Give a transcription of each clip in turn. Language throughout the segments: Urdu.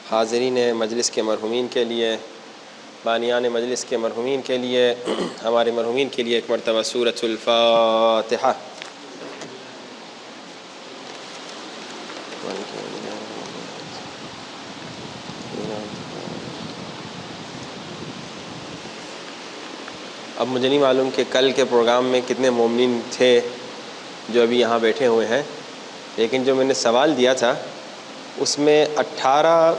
حاضرین مجلس کے مرحومین کے لیے، بانیان مجلس کے مرحومین کے لیے، ہمارے مرحومین کے لیے ایک مرتبہ سورۃ الفاتحہ۔ اب مجھے نہیں معلوم کہ کل کے پروگرام میں کتنے مومنین تھے جو ابھی یہاں بیٹھے ہوئے ہیں، لیکن جو میں نے سوال دیا تھا اس میں 18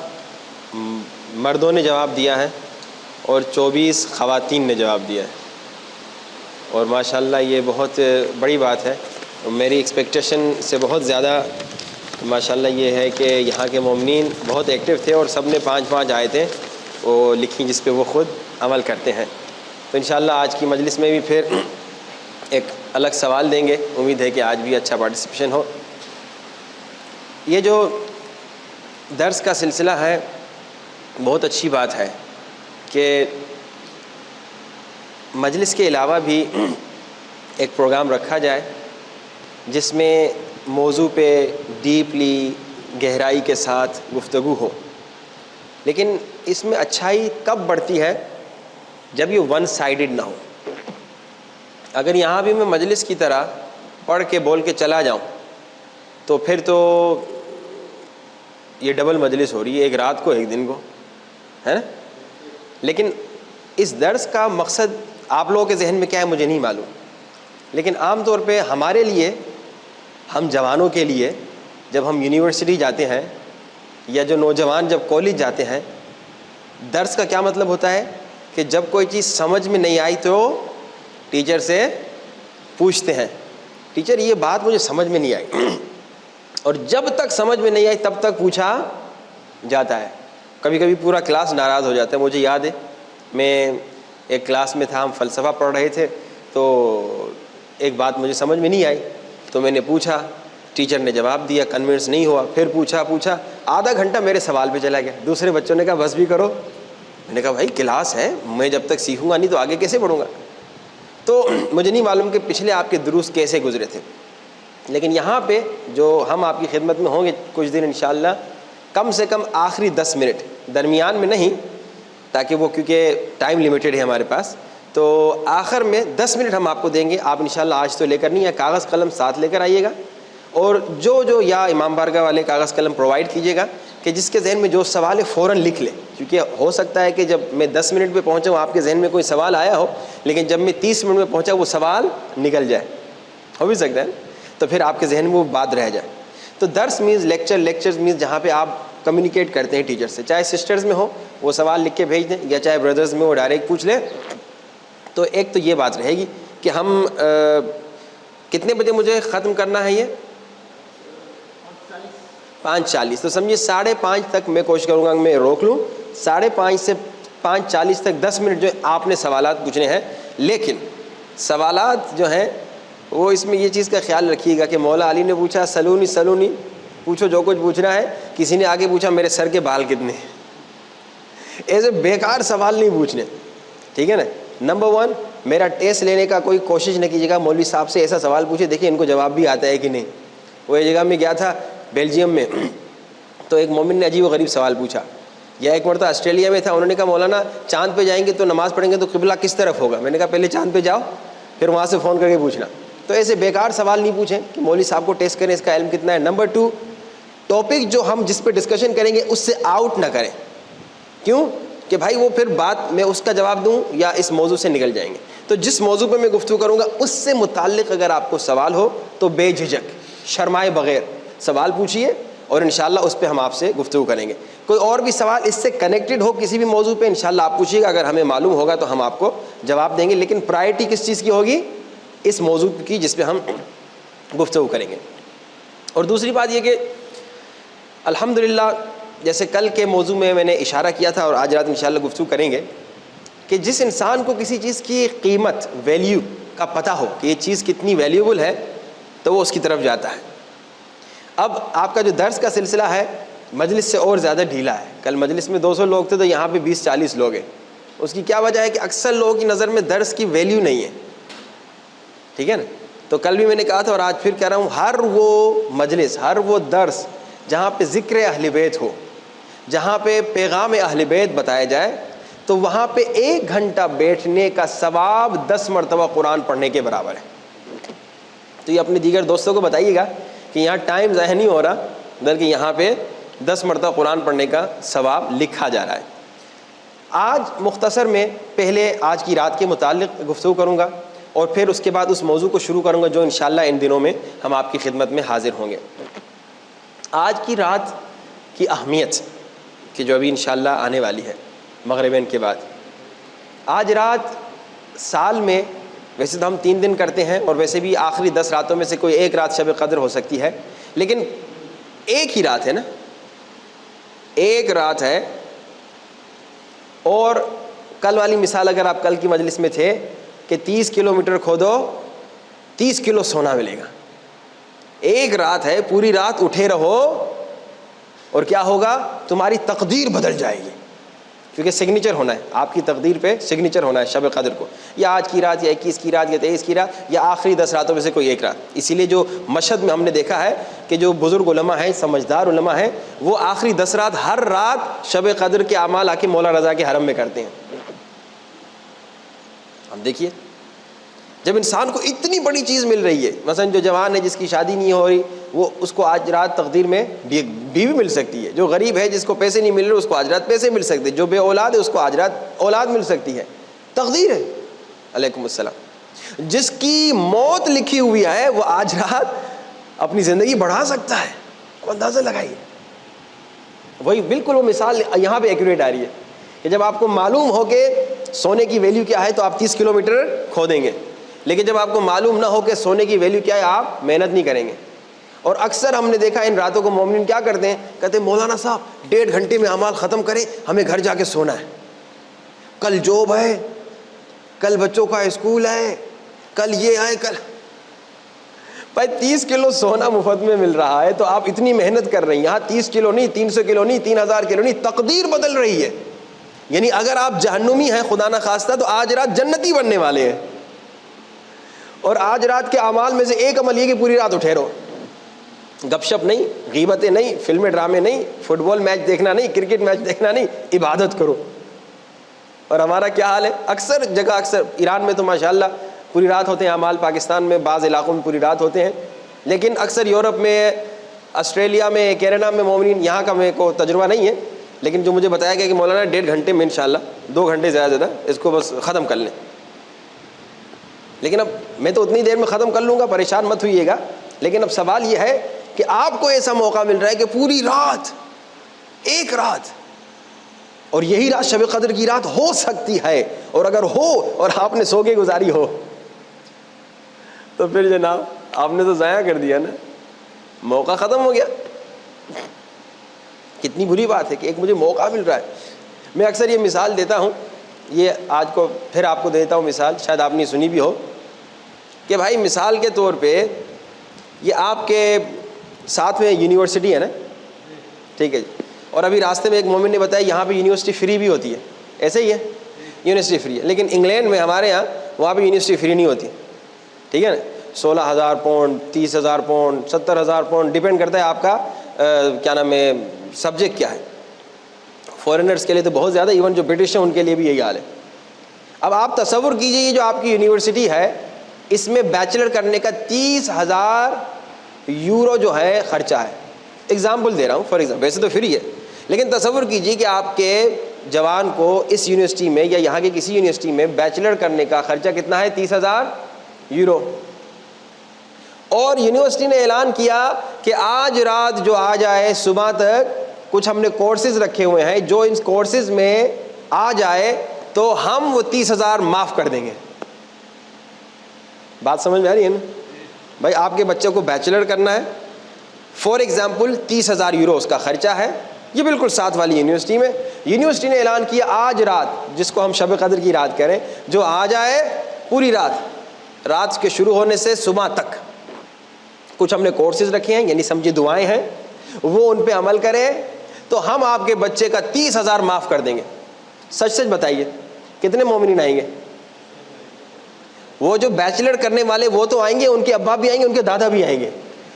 مردوں نے جواب دیا ہے اور 24 خواتین نے جواب دیا ہے، اور ماشاءاللہ یہ بہت بڑی بات ہے۔ میری ایکسپیکٹیشن سے بہت زیادہ ماشاءاللہ یہ ہے کہ یہاں کے مومنین بہت ایکٹیو تھے اور سب نے 5 آیتیں وہ لکھی جس پہ وہ خود عمل کرتے ہیں۔ تو انشاءاللہ آج کی مجلس میں بھی پھر ایک الگ سوال دیں گے، امید ہے کہ آج بھی اچھا پارٹیسپیشن ہو۔ یہ جو درس کا سلسلہ ہے بہت اچھی بات ہے کہ مجلس کے علاوہ بھی ایک پروگرام رکھا جائے جس میں موضوع پہ ڈیپلی گہرائی کے ساتھ گفتگو ہو، لیکن اس میں اچھائی کب بڑھتی ہے جب یہ ون سائیڈڈ نہ ہو۔ اگر یہاں بھی میں مجلس کی طرح پڑھ کے بول کے چلا جاؤں تو پھر تو یہ ڈبل مجلس ہو رہی ہے، ایک رات کو ایک دن کو، ہے نا؟ لیکن اس درس کا مقصد آپ لوگوں کے ذہن میں کیا ہے مجھے نہیں معلوم، لیکن عام طور پہ ہمارے لیے، ہم جوانوں کے لیے جب ہم یونیورسٹی جاتے ہیں یا جو نوجوان جب کالج جاتے ہیں، درس کا کیا مطلب ہوتا ہے کہ جب کوئی چیز سمجھ میں نہیں آئی تو ٹیچر سے پوچھتے ہیں، ٹیچر یہ بات مجھے سمجھ میں نہیں آئی، اور جب تک سمجھ میں نہیں آئی تب تک پوچھا جاتا ہے۔ کبھی کبھی پورا کلاس ناراض ہو جاتا ہے۔ مجھے یاد ہے میں ایک کلاس میں تھا، ہم فلسفہ پڑھ رہے تھے، تو ایک بات مجھے سمجھ میں نہیں آئی تو میں نے پوچھا، ٹیچر نے جواب دیا، کنونس نہیں ہوا، پھر پوچھا آدھا گھنٹہ میرے سوال پہ چلا گیا۔ دوسرے بچوں نے کہا بس بھی کرو، میں نے کہا بھائی کلاس ہے، میں جب تک سیکھوں گا نہیں تو آگے کیسے بڑھوں گا؟ تو مجھے نہیں معلوم کہ پچھلے آپ کے دروس کیسے گزرے تھے، لیکن یہاں پہ جو ہم آپ کی خدمت میں ہوں گے کچھ دن انشاءاللہ، کم سے کم آخری 10 منٹ، درمیان میں نہیں تاکہ وہ کیونکہ ٹائم لیمیٹڈ ہے ہمارے پاس، تو آخر میں 10 منٹ ہم آپ کو دیں گے۔ آپ انشاءاللہ آج تو لے کر نہیں ہے، کاغذ قلم ساتھ لے کر آئیے گا، اور جو یا امام بارگاہ والے کاغذ قلم پرووائڈ کیجیے گا کہ جس کے ذہن میں جو سوال ہے فوراً لکھ لے، کیونکہ ہو سکتا ہے کہ جب میں 10 منٹ پہ پہنچا ہوں آپ کے ذہن میں کوئی سوال آیا ہو، لیکن جب میں 30 منٹ میں پہنچا وہ سوال نکل جائے، ہو بھی سکتا ہے، تو پھر آپ کے ذہن میں وہ بات رہ جائے۔ تو درس مینز لیکچرز مینز جہاں پہ آپ کمیونیکیٹ کرتے ہیں ٹیچر سے، چاہے سسٹرز میں ہو وہ سوال لکھ کے بھیج دیں، یا چاہے بردرز میں وہ ڈائریکٹ پوچھ لیں۔ تو ایک تو یہ بات رہے گی کہ ہم کتنے بجے مجھے ختم کرنا ہے؟ یہ 5:40، تو سمجھیے 5:30 تک میں کوشش کروں گا کہ میں روک لوں، 5:30 سے 5:40 تک 10 منٹ جو آپ نے سوالات پوچھنے ہیں، لیکن سوالات جو ہیں وہ اس میں یہ چیز کا خیال رکھیے گا کہ مولا علی نے پوچھا سلونی، پوچھو جو کچھ پوچھنا ہے، کسی نے آگے پوچھا میرے سر کے بال کتنے ہیں، ایسے بیکار سوال نہیں پوچھنے، ٹھیک ہے نا؟ نمبر 1، میرا ٹیسٹ لینے کا کوئی کوشش نہ کیجیے گا مولوی صاحب سے ایسا سوال پوچھے دیکھیں ان کو جواب بھی آتا ہے کہ نہیں۔ وہ ایک جگہ میں گیا تھا بیلجیم میں، تو ایک مومن نے عجیب و غریب سوال پوچھا، یا ایک مرتبہ آسٹریلیا میں تھا، انہوں نے کہا مولانا چاند پہ جائیں گے تو نماز پڑھیں گے تو قبلہ کس طرف ہوگا؟ میں نے کہا پہلے چاند پہ جاؤ پھر وہاں سے فون کر کے پوچھنا۔ تو ایسے بیکار سوال نہیں پوچھیں کہ مولوی صاحب کو ٹیسٹ کریں اس کا علم کتنا ہے۔ نمبر 2، ٹاپک جو ہم جس پہ ڈسکشن کریں گے اس سے آؤٹ نہ کریں، کیوں کہ بھائی وہ پھر بات میں اس کا جواب دوں یا اس موضوع سے نکل جائیں گے۔ تو جس موضوع پہ میں گفتگو کروں گا اس سے متعلق اگر آپ کو سوال ہو تو بے جھجک شرمائے بغیر سوال پوچھیے، اور انشاءاللہ اس پہ ہم آپ سے گفتگو کریں گے۔ کوئی اور بھی سوال اس سے کنیکٹڈ ہو کسی بھی موضوع پہ انشاءاللہ آپ پوچھیے گا، اگر ہمیں معلوم ہوگا تو ہم آپ کو جواب دیں گے، لیکن پرائرٹی کس چیز کی ہوگی؟ اس موضوع کی جس پہ ہم گفتگو کریں گے۔ اور دوسری بات یہ کہ الحمدللہ جیسے کل کے موضوع میں نے اشارہ کیا تھا اور آج رات انشاءاللہ گفتگو کریں گے کہ جس انسان کو کسی چیز کی قیمت، ویلیو کا پتہ ہو کہ یہ چیز کتنی ویلیوبل ہے تو وہ اس کی طرف جاتا ہے۔ اب آپ کا جو درس کا سلسلہ ہے مجلس سے اور زیادہ ڈھیلا ہے۔ کل مجلس میں 200 لوگ تھے تو یہاں پہ 20-40 لوگ ہیں۔ اس کی کیا وجہ ہے کہ اکثر لوگوں کی نظر میں درس کی ویلیو نہیں ہے، ٹھیک ہے نا؟ تو کل بھی میں نے کہا تھا اور آج پھر کہہ رہا ہوں، ہر وہ مجلس، ہر وہ درس جہاں پہ ذکر اہل بیت ہو، جہاں پہ پیغام اہل بیت بتایا جائے تو وہاں پہ 1 گھنٹہ بیٹھنے کا ثواب 10 مرتبہ قرآن پڑھنے کے برابر ہے. تو یہ اپنے دیگر دوستوں کو بتائیے گا کہ یہاں ٹائم ضائع نہیں ہو رہا، بلکہ یہاں پہ 10 مرتبہ قرآن پڑھنے کا ثواب لکھا جا رہا ہے. آج مختصر میں پہلے آج کی رات کے متعلق گفتگو کروں گا اور پھر اس کے بعد اس موضوع کو شروع کروں گا جو انشاءاللہ ان دنوں میں ہم آپ کی خدمت میں حاضر ہوں گے. آج کی رات کی اہمیت کہ جو ابھی انشاءاللہ آنے والی ہے مغربین کے بعد. آج رات سال میں ویسے تو ہم 3 دن کرتے ہیں اور ویسے بھی آخری 10 راتوں میں سے کوئی ایک رات شب قدر ہو سکتی ہے، لیکن ایک ہی رات ہے نا، ایک رات ہے. اور کل والی مثال اگر آپ کل کی مجلس میں تھے کہ 30 کلومیٹر کھودو 30 کلو سونا ملے گا. ایک رات ہے، پوری رات اٹھے رہو اور کیا ہوگا، تمہاری تقدیر بدل جائے گی، کیونکہ سگنیچر ہونا ہے، آپ کی تقدیر پہ سگنیچر ہونا ہے شب قدر کو، یا آج کی رات یا 21 کی رات یا 23 کی رات یا آخری 10 راتوں میں سے کوئی ایک رات. اسی لیے جو مشہد میں ہم نے دیکھا ہے کہ جو بزرگ علماء ہیں، سمجھدار علماء ہیں، وہ آخری 10 رات ہر رات شب قدر کے اعمال آ کے مولا رضا کے حرم میں کرتے ہیں. ہم دیکھیے جب انسان کو اتنی بڑی چیز مل رہی ہے، مثلا جو جوان ہے جس کی شادی نہیں ہو رہی، وہ اس کو آج رات تقدیر میں بیوی مل سکتی ہے. جو غریب ہے جس کو پیسے نہیں مل رہے اس کو آج رات پیسے مل سکتے ہیں. جو بے اولاد ہے اس کو آج رات اولاد مل سکتی ہے. تقدیر ہے. علیکم السلام. جس کی موت لکھی ہوئی ہے وہ آج رات اپنی زندگی بڑھا سکتا ہے. کو اندازہ لگائیے. وہی بالکل وہ مثال یہاں پہ ایکوریٹ آ رہی ہے کہ جب آپ کو معلوم ہو کہ سونے کی ویلیو کیا ہے تو آپ 30 کلومیٹر کھو دیں گے، لیکن جب آپ کو معلوم نہ ہو کہ سونے کی ویلیو کیا ہے آپ محنت نہیں کریں گے. اور اکثر ہم نے دیکھا ان راتوں کو مومنین کیا کرتے ہیں، کہتے ہیں مولانا صاحب 1.5 گھنٹے میں اعمال ختم کریں، ہمیں گھر جا کے سونا ہے، کل جاب ہے، کل بچوں کا اسکول ہے، کل یہ ہے، کل بھائی 30 کلو سونا مفت میں مل رہا ہے تو آپ اتنی محنت کر رہے ہیں. یہاں 30 کلو نہیں، 300 کلو نہیں، 3000 کلو نہیں، تقدیر بدل رہی ہے. یعنی اگر آپ جہنمی ہیں خدا نہ خواستہ تو آج رات جنتی بننے والے ہیں. اور آج رات کے اعمال میں سے ایک عمل یہ کہ پوری رات اٹھے رہو، گپ شپ نہیں، غیبتیں نہیں، فلمیں ڈرامے نہیں، فٹ بال میچ دیکھنا نہیں، کرکٹ میچ دیکھنا نہیں، عبادت کرو. اور ہمارا کیا حال ہے، اکثر جگہ، اکثر ایران میں تو ماشاءاللہ پوری رات ہوتے ہیں اعمال، پاکستان میں بعض علاقوں میں پوری رات ہوتے ہیں، لیکن اکثر یورپ میں، آسٹریلیا میں، کینیڈا میں مومنین، یہاں کا میرے کو تجربہ نہیں ہے، لیکن جو مجھے بتایا گیا کہ مولانا 1.5 گھنٹے میں انشاءاللہ 2 گھنٹے زیادہ اس کو بس ختم کر لیں. لیکن اب میں تو اتنی دیر میں ختم کر لوں گا، پریشان مت ہوئیے گا. لیکن اب سوال یہ ہے کہ آپ کو ایسا موقع مل رہا ہے کہ پوری رات، ایک رات، اور یہی رات شب قدر کی رات ہو سکتی ہے، اور اگر ہو اور آپ نے سو کے گزاری ہو تو پھر جناب آپ نے تو ضائع کر دیا نا، موقع ختم ہو گیا. کتنی بری بات ہے کہ ایک مجھے موقع مل رہا ہے. میں اکثر یہ مثال دیتا ہوں، یہ آج کو پھر آپ کو دیتا ہوں مثال، شاید آپ نے سنی بھی ہو، کہ بھائی مثال کے طور پہ یہ آپ کے ساتھ میں یونیورسٹی ہے نا، ٹھیک ہے جی، اور ابھی راستے میں ایک مومن نے بتایا یہاں پہ یونیورسٹی فری بھی ہوتی ہے. ایسے ہی ہے، یونیورسٹی فری ہے، لیکن انگلینڈ میں ہمارے یہاں وہاں پہ یونیورسٹی فری نہیں ہوتی. ٹھیک ہے نا، 16,000 پاؤنڈ، 30,000 پاؤنڈ، 70,000 پاؤنڈ، ڈیپینڈ کرتا ہے آپ کا کیا نام ہے سبجیکٹ کیا ہے. فورنرز کے لیے تو بہت زیادہ، ایون جو برٹش ہیں ان کے لیے بھی یہی حال ہے. اب آپ تصور کیجئے یہ جو آپ کی یونیورسٹی ہے اس میں بیچلر کرنے کا 30,000 یورو جو ہے خرچہ ہے. اگزامپل دے رہا ہوں، فار ایگزامپل، ویسے تو فری ہے، لیکن تصور کیجئے کہ آپ کے جوان کو اس یونیورسٹی میں یا یہاں کی کسی یونیورسٹی میں بیچلر کرنے کا خرچہ کتنا ہے، 30,000 یورو. اور یونیورسٹی نے اعلان کیا کہ آج رات جو آ جائے صبح تک کچھ ہم نے کورسز رکھے ہوئے ہیں، جو ان کورسز میں آ جائے تو ہم وہ 30,000 معاف کر دیں گے. بات سمجھ میں آ رہی ہے نا بھائی؟ آپ کے بچے کو بیچلر کرنا ہے، فار ایگزامپل 30,000 یورو اس کا خرچہ ہے. یہ بالکل ساتھ والی یونیورسٹی میں یونیورسٹی نے اعلان کیا آج رات، جس کو ہم شب قدر کی رات کریں، جو آ جائے پوری رات کے شروع ہونے سے صبح تک کچھ ہم نے کورسز رکھے ہیں، یعنی سمجھے دعائیں ہیں، وہ ان پہ عمل کریں تو ہم آپ کے بچے کا 30,000 معاف کر دیں گے. سچ سچ بتائیے کتنے مومنین آئیں گے؟ وہ جو بیچلر کرنے والے وہ تو آئیں گے، ان کے ابا بھی آئیں گے، ان کے دادا بھی آئیں گے،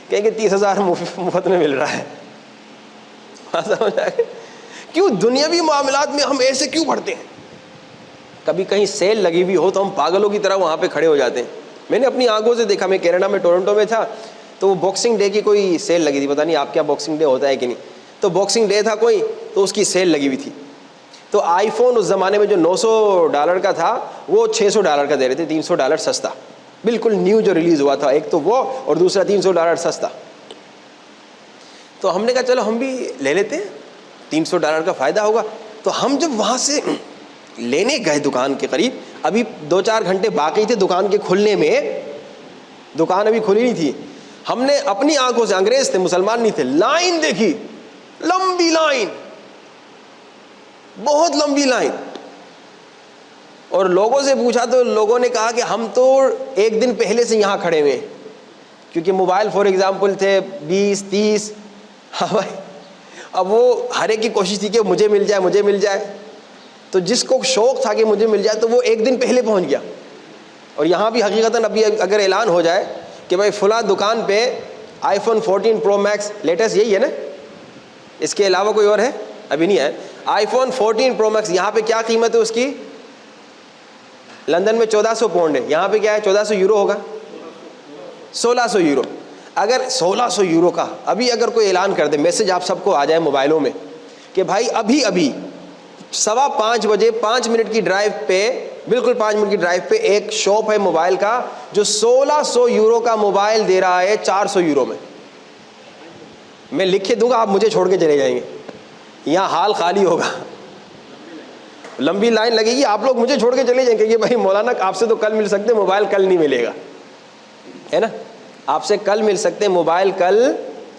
کہیں گے 30,000 مفت میں مل رہا ہے. سمجھ آئے؟ کیوں دنیاوی معاملات میں ہم ایسے کیوں بڑھتے ہیں؟ کبھی کہیں سیل لگی ہوئی ہو تو ہم پاگلوں کی طرح وہاں پہ کھڑے ہو جاتے ہیں. میں نے اپنی آنکھوں سے دیکھا, میں کینیڈا میں ٹورنٹو میں تھا, تو وہ باکسنگ ڈے کی کوئی سیل لگی تھی, پتہ نہیں آپ کیا باکسنگ ڈے ہوتا ہے کہ نہیں, تو باکسنگ ڈے تھا کوئی, تو اس کی سیل لگی ہوئی تھی. تو آئی فون اس زمانے میں جو $900 کا تھا وہ $600 کا دے رہے تھے, $300 سستا, بالکل نیو جو ریلیز ہوا تھا, ایک تو وہ اور دوسرا $300 سستا. تو ہم نے کہا چلو ہم بھی لے لیتے ہیں, $300 کا فائدہ ہوگا. تو ہم جب وہاں سے لینے گئے دکان کے قریب, ابھی 2-4 گھنٹے باقی تھے دکان کے کھلنے میں, دکان ابھی کھلی نہیں تھی, ہم نے اپنی آنکھوں سے, انگریز تھے مسلمان نہیں تھے, لائن دیکھی, لمبی لائن, بہت لمبی لائن. اور لوگوں سے پوچھا تو لوگوں نے کہا کہ ہم تو ایک دن پہلے سے یہاں کھڑے ہوئے, کیونکہ موبائل فار ایگزامپل تھے 20-30. ہاں بھائی, اب وہ ہر ایک کی کوشش تھی کہ مجھے مل جائے, مجھے مل جائے. تو جس کو شوق تھا کہ مجھے مل جائے تو وہ ایک دن پہلے پہنچ گیا. اور یہاں بھی حقیقتاً ابھی اگر اعلان ہو جائے کہ بھائی فلاں دکان پہ آئی فون 14 Pro Max لیٹسٹ یہی ہے نا, اس کے علاوہ کوئی اور ہے؟ ابھی نہیں ہے. آئی فون 14 Pro Max یہاں پہ کیا قیمت ہے اس کی؟ لندن میں 1400 پاؤنڈ ہے, یہاں پہ کیا ہے 1400 یورو ہوگا, 1600 یورو. اگر 1600 یورو کا ابھی اگر کوئی اعلان کر دے, میسج آپ سب کو آ جائے موبائلوں میں کہ بھائی ابھی 5:15 بجے 5 منٹ کی ڈرائیو پہ, بالکل 5 منٹ کی ڈرائیو پہ ایک شاپ ہے موبائل کا جو 1600 یورو کا موبائل دے رہا ہے 400 یورو میں. میں لکھ کے دوں گا, آپ مجھے چھوڑ کے چلے جائیں گے, یہاں حال خالی ہوگا, لمبی لائن لگے گی, آپ لوگ مجھے چھوڑ کے چلے جائیں گے کہ بھائی مولانا آپ سے تو کل مل سکتے, موبائل کل نہیں ملے گا, ہے نا, آپ سے کل مل سکتے, موبائل کل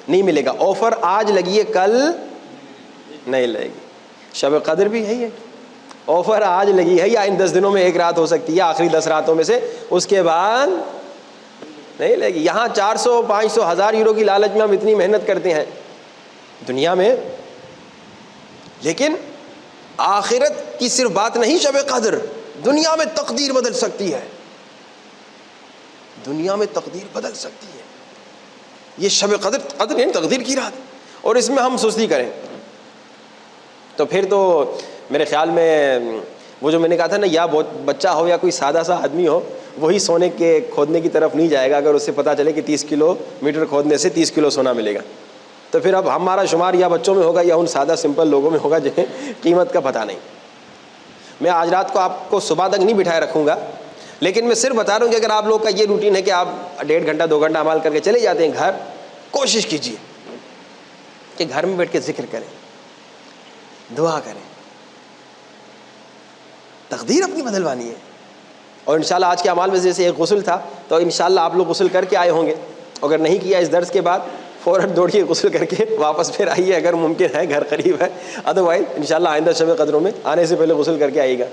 نہیں ملے گا. آفر آج لگی ہے, کل نہیں لگے گی. شب قدر بھی ہے, آفر آج لگی ہے, یا ان 10 دنوں میں ایک رات ہو سکتی ہے, آخری 10 راتوں میں سے, اس کے بعد نہیں لگے گی. یہاں 400, 500, 1000 یورو کی لالچ میں ہم اتنی محنت کرتے ہیں دنیا میں, لیکن آخرت کی صرف بات نہیں شب قدر, دنیا میں تقدیر بدل سکتی ہے, دنیا میں تقدیر بدل سکتی ہے. یہ شب قدر نہیں, تقدیر کی رات, اور اس میں ہم سستی کریں تو پھر تو میرے خیال میں وہ جو میں نے کہا تھا نا, یا بہت بچہ ہو یا کوئی سادہ سا آدمی ہو, وہی سونے کے کھودنے کی طرف نہیں جائے گا اگر اسے پتہ چلے کہ 30 کلو میٹر کھودنے سے 30 کلو سونا ملے گا. تو پھر اب ہمارا شمار یا بچوں میں ہوگا یا ان سادہ سمپل لوگوں میں ہوگا جنہیں قیمت کا پتہ نہیں. میں آج رات کو آپ کو صبح تک نہیں بٹھائے رکھوں گا, لیکن میں صرف بتا رہا ہوں کہ اگر آپ لوگ کا یہ روٹین ہے کہ آپ 1.5 گھنٹہ 2 گھنٹہ عمل کر کے چلے جاتے ہیں گھر, کوشش کیجیے کہ گھر میں بیٹھ کے ذکر کریں, دعا کریں, تقدیر اپنی بدلوانی ہے. اور انشاءاللہ آج کے اعمال میں جیسے ایک غسل تھا, تو انشاءاللہ آپ لوگ غسل کر کے آئے ہوں گے, اگر نہیں کیا اس درس کے بعد فوراً دوڑیے غسل کر کے واپس پھر آئیے اگر ممکن ہے, گھر قریب ہے. ادروائز انشاءاللہ آئندہ شب قدروں میں آنے سے پہلے غسل کر کے آئیے گا.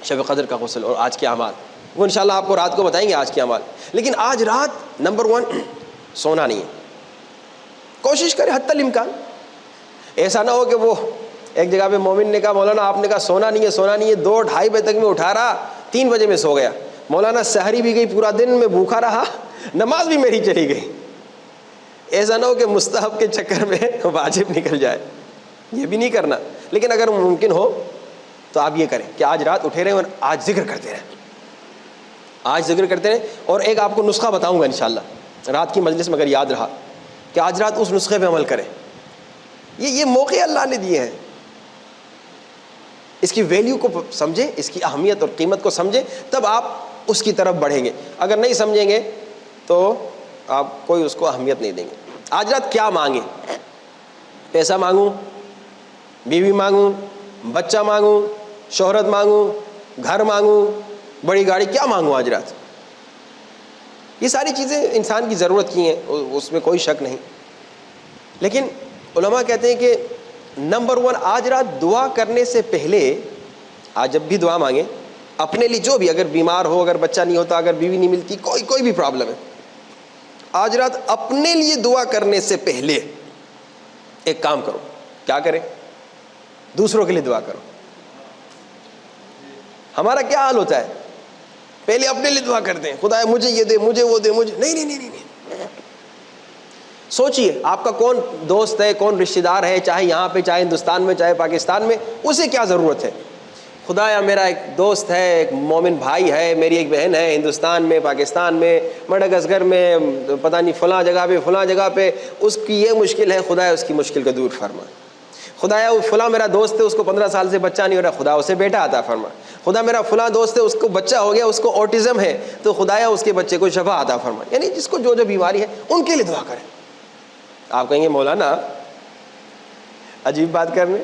شب قدر کا غسل اور آج کے اعمال وہ انشاءاللہ آپ کو رات کو بتائیں گے آج کے اعمال. لیکن آج رات نمبر 1 سونا نہیں ہے, کوشش کریں حتی الامکان. ایسا نہ ہو کہ وہ ایک جگہ پہ مومن نے کہا مولانا آپ نے کہا سونا نہیں ہے, سونا نہیں ہے, 2-2:30 بجے تک میں اٹھا رہا, 3 بجے میں سو گیا. مولانا سحری بھی گئی, پورا دن میں بھوکا رہا, نماز بھی میری چلی گئی. ایسا نہ ہو کہ مستحب کے چکر میں واجب نکل جائے, یہ بھی نہیں کرنا. لیکن اگر ممکن ہو تو آپ یہ کریں کہ آج رات اٹھے رہیں اور آج ذکر کرتے رہیں, آج ذکر کرتے رہیں. اور ایک آپ کو نسخہ بتاؤں گا انشاءاللہ رات کی مجلس میں, اگر یاد رہا کہ آج رات اس نسخے پہ عمل کریں. یہ موقع اللہ نے دیے ہیں, اس کی ویلیو کو سمجھیں, اس کی اہمیت اور قیمت کو سمجھیں, تب آپ اس کی طرف بڑھیں گے. اگر نہیں سمجھیں گے تو آپ کوئی اس کو اہمیت نہیں دیں گے. آج رات کیا مانگیں؟ پیسہ مانگوں, بیوی مانگوں, بچہ مانگوں, شہرت مانگوں, گھر مانگوں, بڑی گاڑی, کیا مانگوں آج رات؟ یہ ساری چیزیں انسان کی ضرورت کی ہیں, اس میں کوئی شک نہیں. لیکن علماء کہتے ہیں کہ نمبر 1 آج رات دعا کرنے سے پہلے, آج جب بھی دعا مانگیں اپنے لیے, جو بھی, اگر بیمار ہو, اگر بچہ نہیں ہوتا, اگر بیوی نہیں ملتی, کوئی بھی پرابلم ہے, آج رات اپنے لیے دعا کرنے سے پہلے ایک کام کرو. کیا کریں؟ دوسروں کے لیے دعا کرو. ہمارا کیا حال ہوتا ہے, پہلے اپنے لیے دعا کرتے ہیں, خدا مجھے یہ دے, مجھے وہ دے, مجھے نہیں. سوچئے آپ کا کون دوست ہے، کون رشتہ دار ہے، چاہے یہاں پہ، چاہے ہندوستان میں، چاہے پاکستان میں، اسے کیا ضرورت ہے؟ خدایا میرا ایک دوست ہے، ایک مومن بھائی ہے، میری ایک بہن ہے ہندوستان میں، پاکستان میں، مڈغاسکر میں، پتہ نہیں فلاں جگہ پہ اس کی یہ مشکل ہے، خدایا اس کی مشکل کو دور فرما۔ خدایا وہ فلاں میرا دوست ہے، اس کو 15 سال سے بچہ نہیں ہو رہا، خدا اسے بیٹا عطا فرما۔ خدا میرا فلاں دوست ہے، اس کو بچہ ہو گیا، اس کو اوٹزم ہے، تو خدایا اس کے بچے کو شفا عطا فرما۔ یعنی جس کو جو جو بیماری ہے ان کے لیے دعا کریں۔ آپ کہیں گے مولانا عجیب بات کرنے،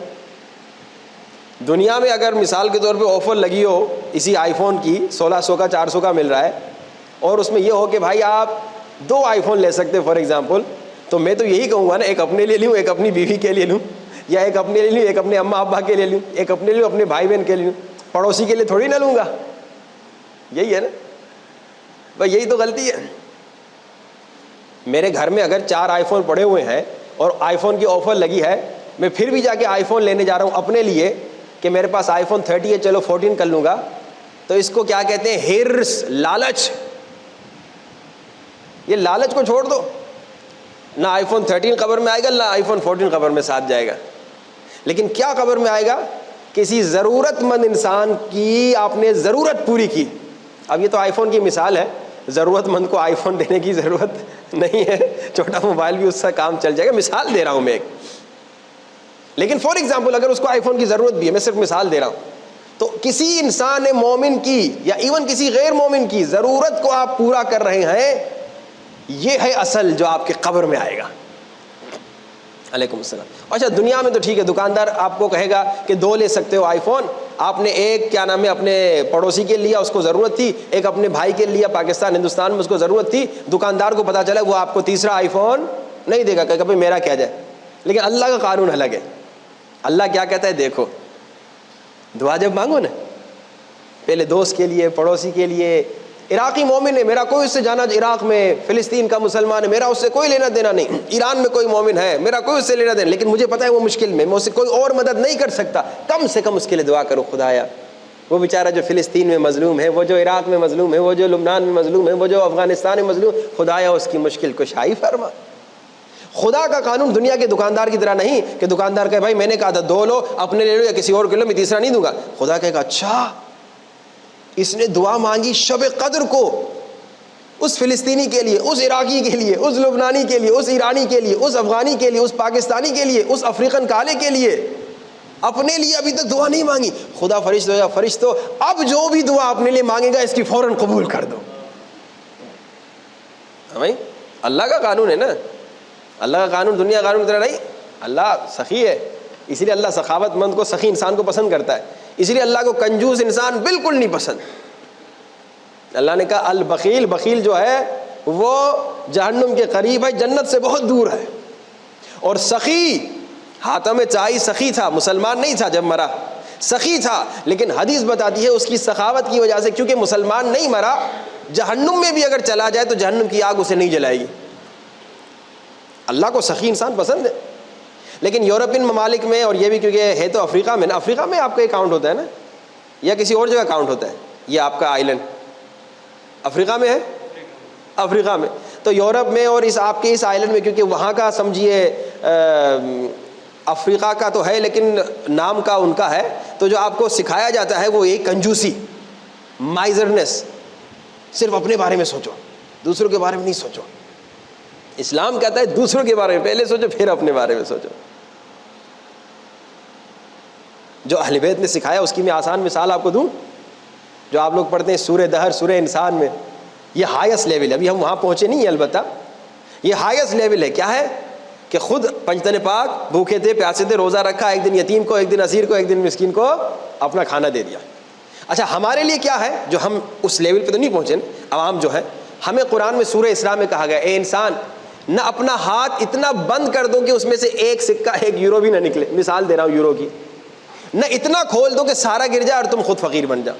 دنیا میں اگر مثال کے طور پہ آفر لگی ہو اسی آئی فون کی 1600 کا 400 کا مل رہا ہے، اور اس میں یہ ہو کہ بھائی آپ 2 آئی فون لے سکتے فار ایگزامپل، تو میں تو یہی کہوں گا نا، ایک اپنے لیے لوں، ایک اپنی بیوی کے لیے لوں، یا ایک اپنے لیے لوں، ایک اپنے اماں ابا کے لیے لوں، ایک اپنے لیے اپنے بھائی بہن کے لیے لوں، پڑوسی کے لیے تھوڑی نہ لوں گا۔ یہی ہے نا بھائی، یہی تو غلطی ہے۔ میرے گھر میں اگر 4 آئی فون پڑے ہوئے ہیں اور آئی فون کی آفر لگی ہے، میں پھر بھی جا کے آئی فون لینے جا رہا ہوں اپنے لیے کہ میرے پاس آئی فون 30 ہے، چلو 14 کر لوں گا، تو اس کو کیا کہتے ہیں؟ ہرس، لالچ۔ یہ لالچ کو چھوڑ دو، نہ آئی فون 13 قبر میں آئے گا، نہ آئی فون 14 قبر میں ساتھ جائے گا، لیکن کیا قبر میں آئے گا؟ کسی ضرورت مند انسان کی آپ نے ضرورت پوری کی۔ اب یہ تو آئی فون کی مثال ہے، ضرورت مند کو آئی فون دینے کی ضرورت نہیں ہے، چھوٹا موبائل بھی اس سے کام چل جائے گا، مثال دے رہا ہوں میں ایک۔ لیکن فار ایگزامپل اگر اس کو آئی فون کی ضرورت بھی ہے، میں صرف مثال دے رہا ہوں، تو کسی انسان مومن کی یا ایون کسی غیر مومن کی ضرورت کو آپ پورا کر رہے ہیں، یہ ہے اصل جو آپ کے قبر میں آئے گا۔ علیکم السلام۔ اچھا دنیا میں تو ٹھیک ہے، دکاندار آپ کو کہے گا کہ 2 لے سکتے ہو آئی فون، آپ نے ایک کیا نام ہے اپنے پڑوسی کے لیا، اس کو ضرورت تھی، ایک اپنے بھائی کے لیا پاکستان ہندوستان میں، اس کو ضرورت تھی، دکاندار کو پتا چلا وہ آپ کو تیسرا آئی فون نہیں دے گا، کہ کبھی میرا کیا جائے۔ لیکن اللہ کا قانون الگ ہے۔ اللہ کیا کہتا ہے؟ دیکھو دعا جب مانگو نا، پہلے دوست کے لیے، پڑوسی کے لیے، عراقی مومن ہے، میرا کوئی اس سے جانا، عراق میں فلسطین کا مسلمان ہے، میرا اس سے کوئی لینا دینا نہیں، ایران میں کوئی مومن ہے، میرا کوئی اس سے لینا دینا، لیکن مجھے پتا ہے وہ مشکل میں اس سے کوئی اور مدد نہیں کر سکتا، کم سے کم اس کے لیے دعا کرو۔ خدایا وہ بیچارہ جو فلسطین میں مظلوم ہے، وہ جو عراق میں مظلوم ہے، وہ جو لبنان میں مظلوم ہے، وہ جو افغانستان میں مظلوم، خدایا اس کی مشکل کشائی فرما۔ خدا کا قانون دنیا کے دکاندار کی طرح نہیں کہ دکاندار کہے بھائی میں نے کہا تھا 2 لو، اپنے لے لو یا کسی اور کے لو، میں تیسرا نہیں دوں گا۔ خدا کہے گا اچھا اس نے دعا مانگی شب قدر کو اس فلسطینی کے لیے، اس عراقی کے لیے، اس لبنانی کے لیے، اس ایرانی کے لیے، اس افغانی کے لیے، اس پاکستانی کے لیے، اس افریقن کالے کے لیے، اپنے لیے ابھی تک دعا نہیں مانگی۔ خدا فرشتوں اب جو بھی دعا اپنے لیے مانگے گا اس کی فوراً قبول کر دو۔ بھائی اللہ کا قانون ہے نا، اللہ کا قانون دنیا قانون کی طرح نہیں، اللہ سخی ہے، اسی لیے اللہ سخاوت مند کو، سخی انسان کو پسند کرتا ہے، اسی لیے اللہ کو کنجوس انسان بالکل نہیں پسند۔ اللہ نے کہا البخیل، بخیل جو ہے وہ جہنم کے قریب ہے، جنت سے بہت دور ہے۔ اور سخی، حاتم چائی سخی تھا، مسلمان نہیں تھا جب مرا، سخی تھا، لیکن حدیث بتاتی ہے اس کی سخاوت کی وجہ سے، کیونکہ مسلمان نہیں مرا، جہنم میں بھی اگر چلا جائے تو جہنم کی آگ اسے نہیں جلائے گی۔ اللہ کو سخی انسان پسند ہے۔ لیکن یورپین ممالک میں، اور یہ بھی کیونکہ ہے تو افریقہ میں نا، افریقہ میں آپ کا یہ کاؤنٹ ہوتا ہے نا، یا کسی اور جگہ کاؤنٹ ہوتا ہے؟ یہ آپ کا آئلینڈ افریقہ میں ہے، افریقہ میں، تو یورپ میں اور اس آپ کے اس آئلینڈ میں، کیونکہ وہاں کا سمجھیے افریقہ کا تو ہے لیکن نام کا ان کا ہے، تو جو آپ کو سکھایا جاتا ہے وہ ایک کنجوسی، مائزرنس، صرف اپنے بارے میں سوچو، دوسروں کے بارے میں نہیں سوچو۔ اسلام کہتا ہے دوسروں کے بارے میں پہلے سوچو پھر اپنے بارے میں سوچو۔ جو اہل بیت نے سکھایا اس کی میں آسان مثال آپ کو دوں، جو آپ لوگ پڑھتے ہیں سورہ دہر، سورہ انسان میں، یہ ہائیسٹ لیول ہے، ابھی ہم وہاں پہنچے نہیں ہیں البتہ، یہ ہائیسٹ لیول ہے۔ کیا ہے کہ خود پنجتن پاک، بھوکے تھے، پیاسے تھے، روزہ رکھا، ایک دن یتیم کو، ایک دن اسیر کو، ایک دن مسکین کو اپنا کھانا دے دیا۔ اچھا ہمارے لیے کیا ہے جو ہم اس لیول پہ تو نہیں پہنچے، عوام جو ہے، ہمیں قرآن میں سورہ اسراء میں کہا گیا اے انسان نہ اپنا ہاتھ اتنا بند کر دو کہ اس میں سے ایک سکہ، ایک یورو بھی نہ نکلے، مثال دے رہا ہوں یورو کی، نہ اتنا کھول دو کہ سارا گر جائے اور تم خود فقیر بن جاؤ۔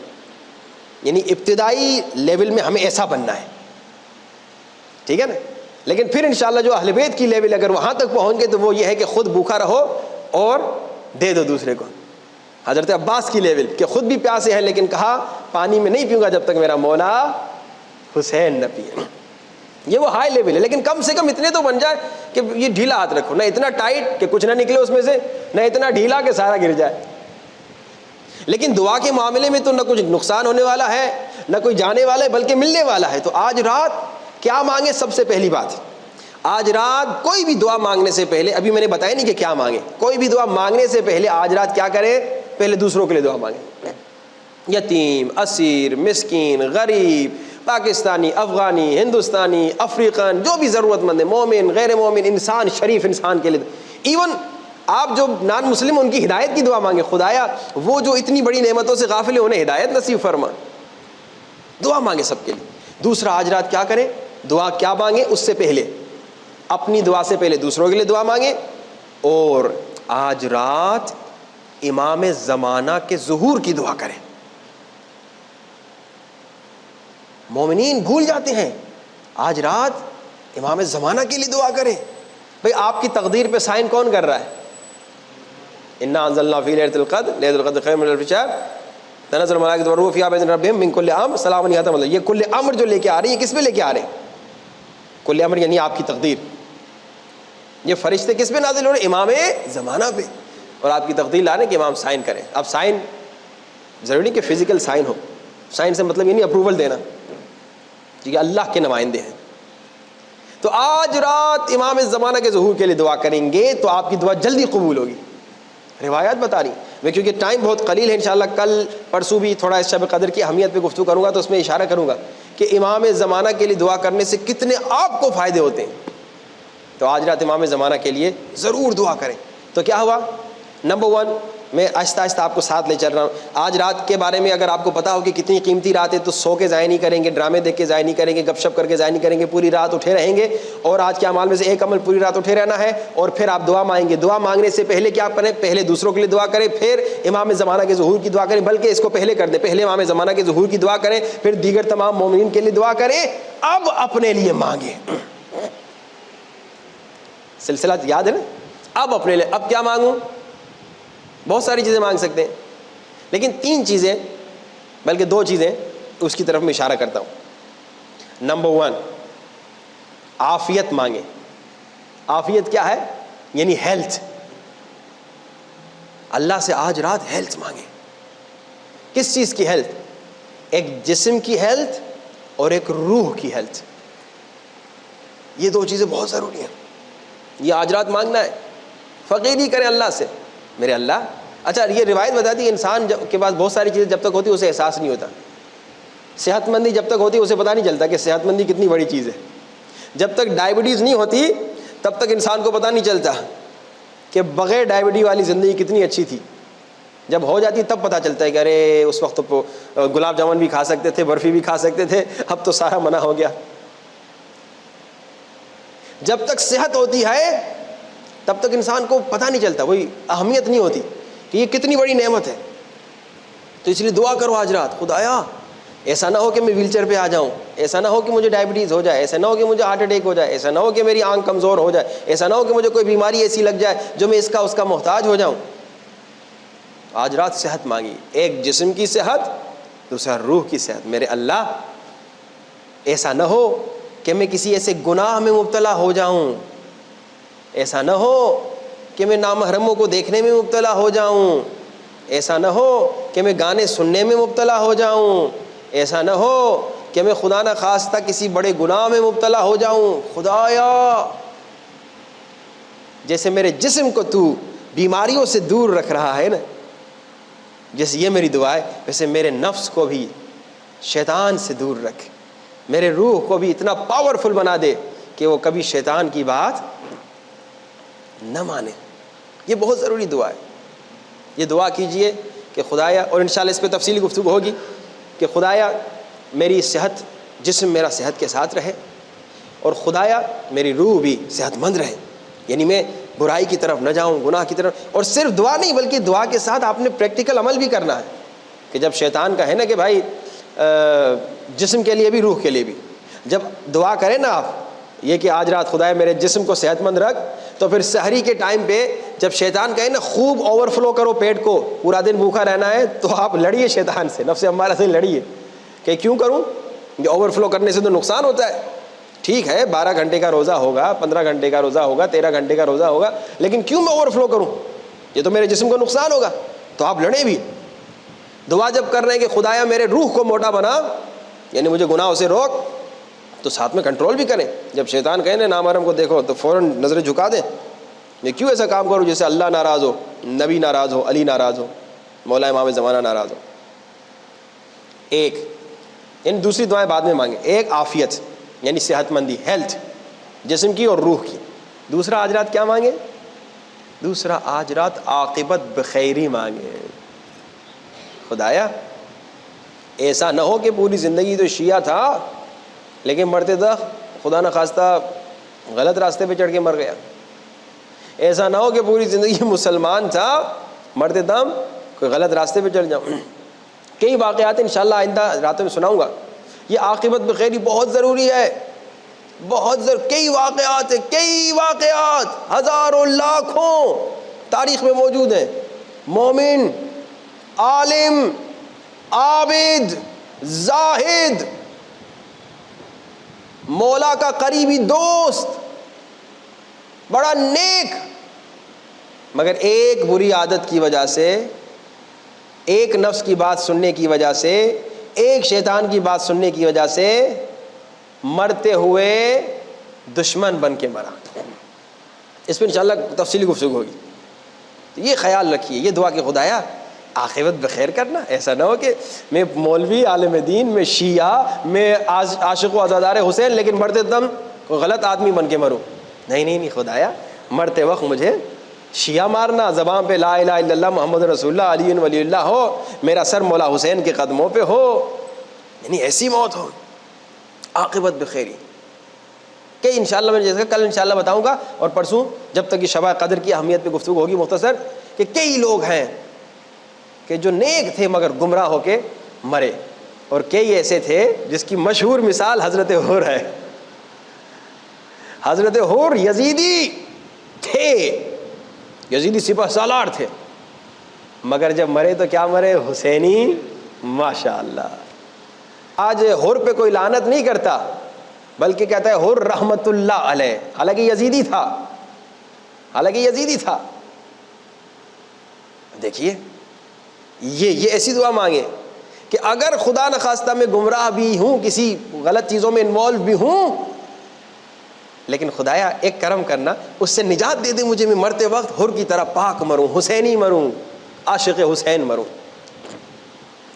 یعنی ابتدائی لیول میں ہمیں ایسا بننا ہے، ٹھیک ہے نا؟ لیکن پھر انشاءاللہ جو اہل بیت کی لیول اگر وہاں تک پہنچ گئے تو وہ یہ ہے کہ خود بھوکا رہو اور دے دو دوسرے کو۔ حضرت عباس کی لیول کہ خود بھی پیاسے ہیں لیکن کہا پانی میں نہیں پیوں گا جب تک میرا مولا حسین نہ پیے۔ یہ وہ ہائی لیول ہے، لیکن کم سے کم اتنے تو بن جائے کہ یہ ڈھیلا ہاتھ رکھو، نہ اتنا ٹائٹ کہ کچھ نہ نکلے اس میں سے، نہ اتنا ڈھیلا کہ سارا گر جائے. لیکن دعا کے معاملے میں تو نہ کچھ نقصان ہونے والا ہے نہ کوئی جانے والا ہے، بلکہ ملنے والا ہے. تو آج رات کیا مانگے؟ سب سے پہلی بات، آج رات کوئی بھی دعا مانگنے سے پہلے، ابھی میں نے بتایا نہیں کہ کیا مانگے، کوئی بھی دعا مانگنے سے پہلے آج رات کیا کرے؟ پہلے دوسروں کے لیے دعا مانگے. یتیم، اسیر، مسکین، غریب، پاکستانی، افغانی، ہندوستانی، افریقن، جو بھی ضرورت مند ہے، مومن، غیر مومن، انسان، شریف انسان کے لیے. ایون آپ جو نان مسلم ان کی ہدایت کی دعا مانگے، خدایا وہ جو اتنی بڑی نعمتوں سے غافل ہیں انہیں ہدایت نصیب فرما. دعا مانگے سب کے لیے. دوسرا، آج رات کیا کریں؟ دعا کیا مانگے؟ اس سے پہلے اپنی دعا سے پہلے دوسروں کے لیے دعا مانگے. اور آج رات امام زمانہ کے ظہور کی دعا کریں. مومنین بھول جاتے ہیں، آج رات امام زمانہ کے لیے دعا کریں. بھئی آپ کی تقدیر پہ سائن کون کر رہا ہے؟ انا انزلنا فی لیلۃ القدر، لیلۃ القدر خیر من الف شہر، تنزل الملائکۃ والروح فیہا بإذن ربہم من کل امر سلام ہی. مطلب یہ کل امر جو لے کے آ رہی ہے، کس پہ لے کے آ رہے ہیں؟ کل امر یعنی آپ کی تقدیر. یہ فرشتے کس پہ نازل ہو رہے ہیں؟ امام زمانہ پہ. اور آپ کی تقدیر لا رہے ہیں کہ امام سائن کریں. اب سائن ضروری نہیں کہ فزیکل سائن ہو، سائن سے مطلب یہ نہیں اپروول دینا، کیونکہ اللہ کے نمائندے ہیں. تو آج رات امام زمانہ کے ظہور کے لیے دعا کریں گے تو آپ کی دعا جلدی قبول ہوگی. روایات بتا رہی میں، کیونکہ ٹائم بہت قلیل ہے، انشاءاللہ کل پرسوں بھی تھوڑا اس شب قدر کی اہمیت پہ گفتگو کروں گا تو اس میں اشارہ کروں گا کہ امام زمانہ کے لیے دعا کرنے سے کتنے آپ کو فائدے ہوتے ہیں. تو آج رات امام زمانہ کے لیے ضرور دعا کریں. تو کیا ہوا؟ نمبر 1، میں آہستہ آہستہ آپ کو ساتھ لے چل رہا ہوں. آج رات کے بارے میں اگر آپ کو پتا ہو کہ کتنی قیمتی رات ہے تو سو کے ضائع نہیں کریں گے، ڈرامے دیکھ کے ضائع نہیں کریں گے، گپ شپ کر کے ضائع نہیں کریں گے، پوری رات اٹھے رہیں گے. اور آج کے اعمال میں سے ایک عمل پوری رات اٹھے رہنا ہے. اور پھر آپ دعا مانگیں گے. دعا مانگنے سے پہلے کیا کریں؟ پہلے دوسروں کے لیے دعا کریں، پھر امام زمانہ کے ظہور کی دعا کریں. بلکہ اس کو پہلے کر دیں، پہلے امام زمانہ کے ظہور کی دعا کریں، پھر دیگر تمام مومنین کے لیے دعا کریں. اب اپنے لیے مانگیں. سلسلہ یاد ہے نا؟ اب اپنے لیے، اب کیا مانگوں؟ بہت ساری چیزیں مانگ سکتے ہیں، لیکن 3 چیزیں بلکہ 2 چیزیں اس کی طرف میں اشارہ کرتا ہوں. نمبر 1، عافیت مانگیں. عافیت کیا ہے؟ یعنی ہیلتھ. اللہ سے آج رات ہیلتھ مانگیں. کس چیز کی ہیلتھ؟ ایک جسم کی ہیلتھ اور ایک روح کی ہیلتھ. یہ 2 چیزیں بہت ضروری ہیں. یہ آج رات مانگنا ہے. فقیری کریں اللہ سے، میرے اللہ. اچھا، یہ روایت بتاتی ہے انسان کے پاس بہت ساری چیزیں جب تک ہوتی اسے احساس نہیں ہوتا. صحت مندی جب تک ہوتی اسے پتہ نہیں چلتا کہ صحت مندی کتنی بڑی چیز ہے. جب تک ڈائبٹیز نہیں ہوتی تب تک انسان کو پتہ نہیں چلتا کہ بغیر ڈائبٹی والی زندگی کتنی اچھی تھی. جب ہو جاتی تب پتہ چلتا ہے کہ ارے اس وقت تو گلاب جامن بھی کھا سکتے تھے، برفی بھی کھا سکتے تھے، اب تو سارا منع ہو گیا. جب تک صحت ہوتی ہے تب تک انسان کو پتہ نہیں چلتا، وہی اہمیت نہیں ہوتی کہ یہ کتنی بڑی نعمت ہے. تو اس لیے دعا کرو آج رات، خدایا ایسا نہ ہو کہ میں ویل چیئر پہ آ جاؤں، ایسا نہ ہو کہ مجھے ڈائبٹیز ہو جائے، ایسا نہ ہو کہ مجھے ہارٹ اٹیک ہو جائے، ایسا نہ ہو کہ میری آنکھ کمزور ہو جائے، ایسا نہ ہو کہ مجھے کوئی بیماری ایسی لگ جائے جو میں اس کا محتاج ہو جاؤں. آج رات صحت مانگی، ایک جسم کی صحت، دوسرا روح کی صحت. میرے اللہ ایسا نہ ہو کہ میں کسی ایسے گناہ میں مبتلا ہو جاؤں، ایسا نہ ہو کہ میں نامحرموں کو دیکھنے میں مبتلا ہو جاؤں، ایسا نہ ہو کہ میں گانے سننے میں مبتلا ہو جاؤں، ایسا نہ ہو کہ میں خدا نہ خواستہ کسی بڑے گناہ میں مبتلا ہو جاؤں. خدایا جیسے میرے جسم کو تو بیماریوں سے دور رکھ رہا ہے نا، جیسے یہ میری دعا ہے، ویسے میرے نفس کو بھی شیطان سے دور رکھ، میرے روح کو بھی اتنا پاورفل بنا دے کہ وہ کبھی شیطان کی بات نہ مانے. یہ بہت ضروری دعا ہے. یہ دعا کیجئے کہ خدایا، اور انشاءاللہ اس پہ تفصیلی گفتگو ہوگی، کہ خدایا میری صحت، جسم میرا صحت کے ساتھ رہے، اور خدایا میری روح بھی صحت مند رہے. یعنی میں برائی کی طرف نہ جاؤں، گناہ کی طرف. اور صرف دعا نہیں بلکہ دعا کے ساتھ آپ نے پریکٹیکل عمل بھی کرنا ہے کہ جب شیطان کا ہے نا کہ بھائی جسم کے لیے بھی روح کے لیے بھی، جب دعا کریں نا آپ یہ کہ آج رات خدایا میرے جسم کو صحت مند رکھ، تو پھر سحری کے ٹائم پہ جب شیطان کہے نا خوب اوور فلو کرو پیٹ کو، پورا دن بھوکا رہنا ہے، تو آپ لڑیے شیطان سے، نفس امارہ سے لڑیے کہ کیوں کروں، یہ اوور فلو کرنے سے تو نقصان ہوتا ہے. ٹھیک ہے 12 گھنٹے کا روزہ ہوگا، 15 گھنٹے کا روزہ ہوگا، 13 گھنٹے کا روزہ ہوگا، لیکن کیوں میں اوور فلو کروں؟ یہ تو میرے جسم کو نقصان ہوگا۔ تو آپ لڑیں بھی، دعا جب کر رہے ہیں کہ خدایا میرے روح کو موٹا بنا، یعنی مجھے گناہوں سے روک، تو ساتھ میں کنٹرول بھی کریں۔ جب شیطان کہے نا نامحرم کو دیکھو تو فوراً نظریں جھکا دیں، میں کیوں ایسا کام کروں جس سے اللہ ناراض ہو، نبی ناراض ہو، علی ناراض ہو، مولا امام زمانہ ناراض ہو۔ ایک یعنی دوسری دعائیں بعد میں مانگیں، ایک عافیت یعنی صحت مندی، ہیلتھ، جسم کی اور روح کی۔ دوسرا آج رات کیا مانگے؟ دوسرا آج رات عاقبت بخیری مانگے۔ خدایا ایسا نہ ہو کہ پوری زندگی تو شیعہ تھا لیکن مرتے دم خدا نہ خواستہ غلط راستے پہ چڑھ کے مر گیا، ایسا نہ ہو کہ پوری زندگی مسلمان تھا مرتے دم کوئی غلط راستے پہ چڑھ جاؤں۔ کئی واقعات انشاءاللہ آئندہ راتوں میں سناؤں گا۔ یہ عاقبت بخیری بہت ضروری ہے، بہت کئی واقعات ہیں، کئی واقعات ہزاروں لاکھوں تاریخ میں موجود ہیں۔ مومن، عالم، عابد، زاہد، مولا کا قریبی دوست، بڑا نیک، مگر ایک بری عادت کی وجہ سے، ایک نفس کی بات سننے کی وجہ سے، ایک شیطان کی بات سننے کی وجہ سے مرتے ہوئے دشمن بن کے مرا۔ اس پہ انشاءاللہ تفصیلی گفتگو ہوگی۔ تو یہ خیال رکھیے، یہ دعا کہ خدایا عاقبت بخیر کرنا، ایسا نہ ہو کہ میں مولوی عالم دین، میں شیعہ، میں عاشق و عزادار حسین، لیکن مرتے دم کوئی غلط آدمی بن کے مروں۔ نہیں نہیں نہیں، خدایا مرتے وقت مجھے شیعہ مارنا، زبان پہ لا الہ الا اللہ محمد رسول اللہ علی ولی اللہ ہو، میرا سر مولا حسین کے قدموں پہ ہو، یعنی ایسی موت ہو، عاقبت بخیری۔ کہ انشاءاللہ میں جیسے کل انشاءاللہ بتاؤں گا، اور پرسوں جب تک کہ شب قدر کی اہمیت پہ گفتگو ہوگی مختصر، کہ کئی لوگ ہیں کہ جو نیک تھے مگر گمراہ ہو کے مرے، اور کئی ایسے تھے جس کی مشہور مثال حضرت حور ہے۔ حضرت حور یزیدی تھے، یزیدی سپہ سالار تھے، مگر جب مرے تو کیا مرے؟ حسینی، ماشاءاللہ۔ آج حور پہ کوئی لعنت نہیں کرتا بلکہ کہتا ہے حور رحمت اللہ علیہ، حالانکہ یزیدی تھا، حالانکہ یزیدی تھا۔ دیکھیے یہ ایسی دعا مانگے کہ اگر خدا نخواستہ میں گمراہ بھی ہوں، کسی غلط چیزوں میں انوالو بھی ہوں، لیکن خدایا ایک کرم کرنا، اس سے نجات دے دے مجھے، میں مرتے وقت حر کی طرح پاک مروں، حسینی مروں، عاشق حسین مروں۔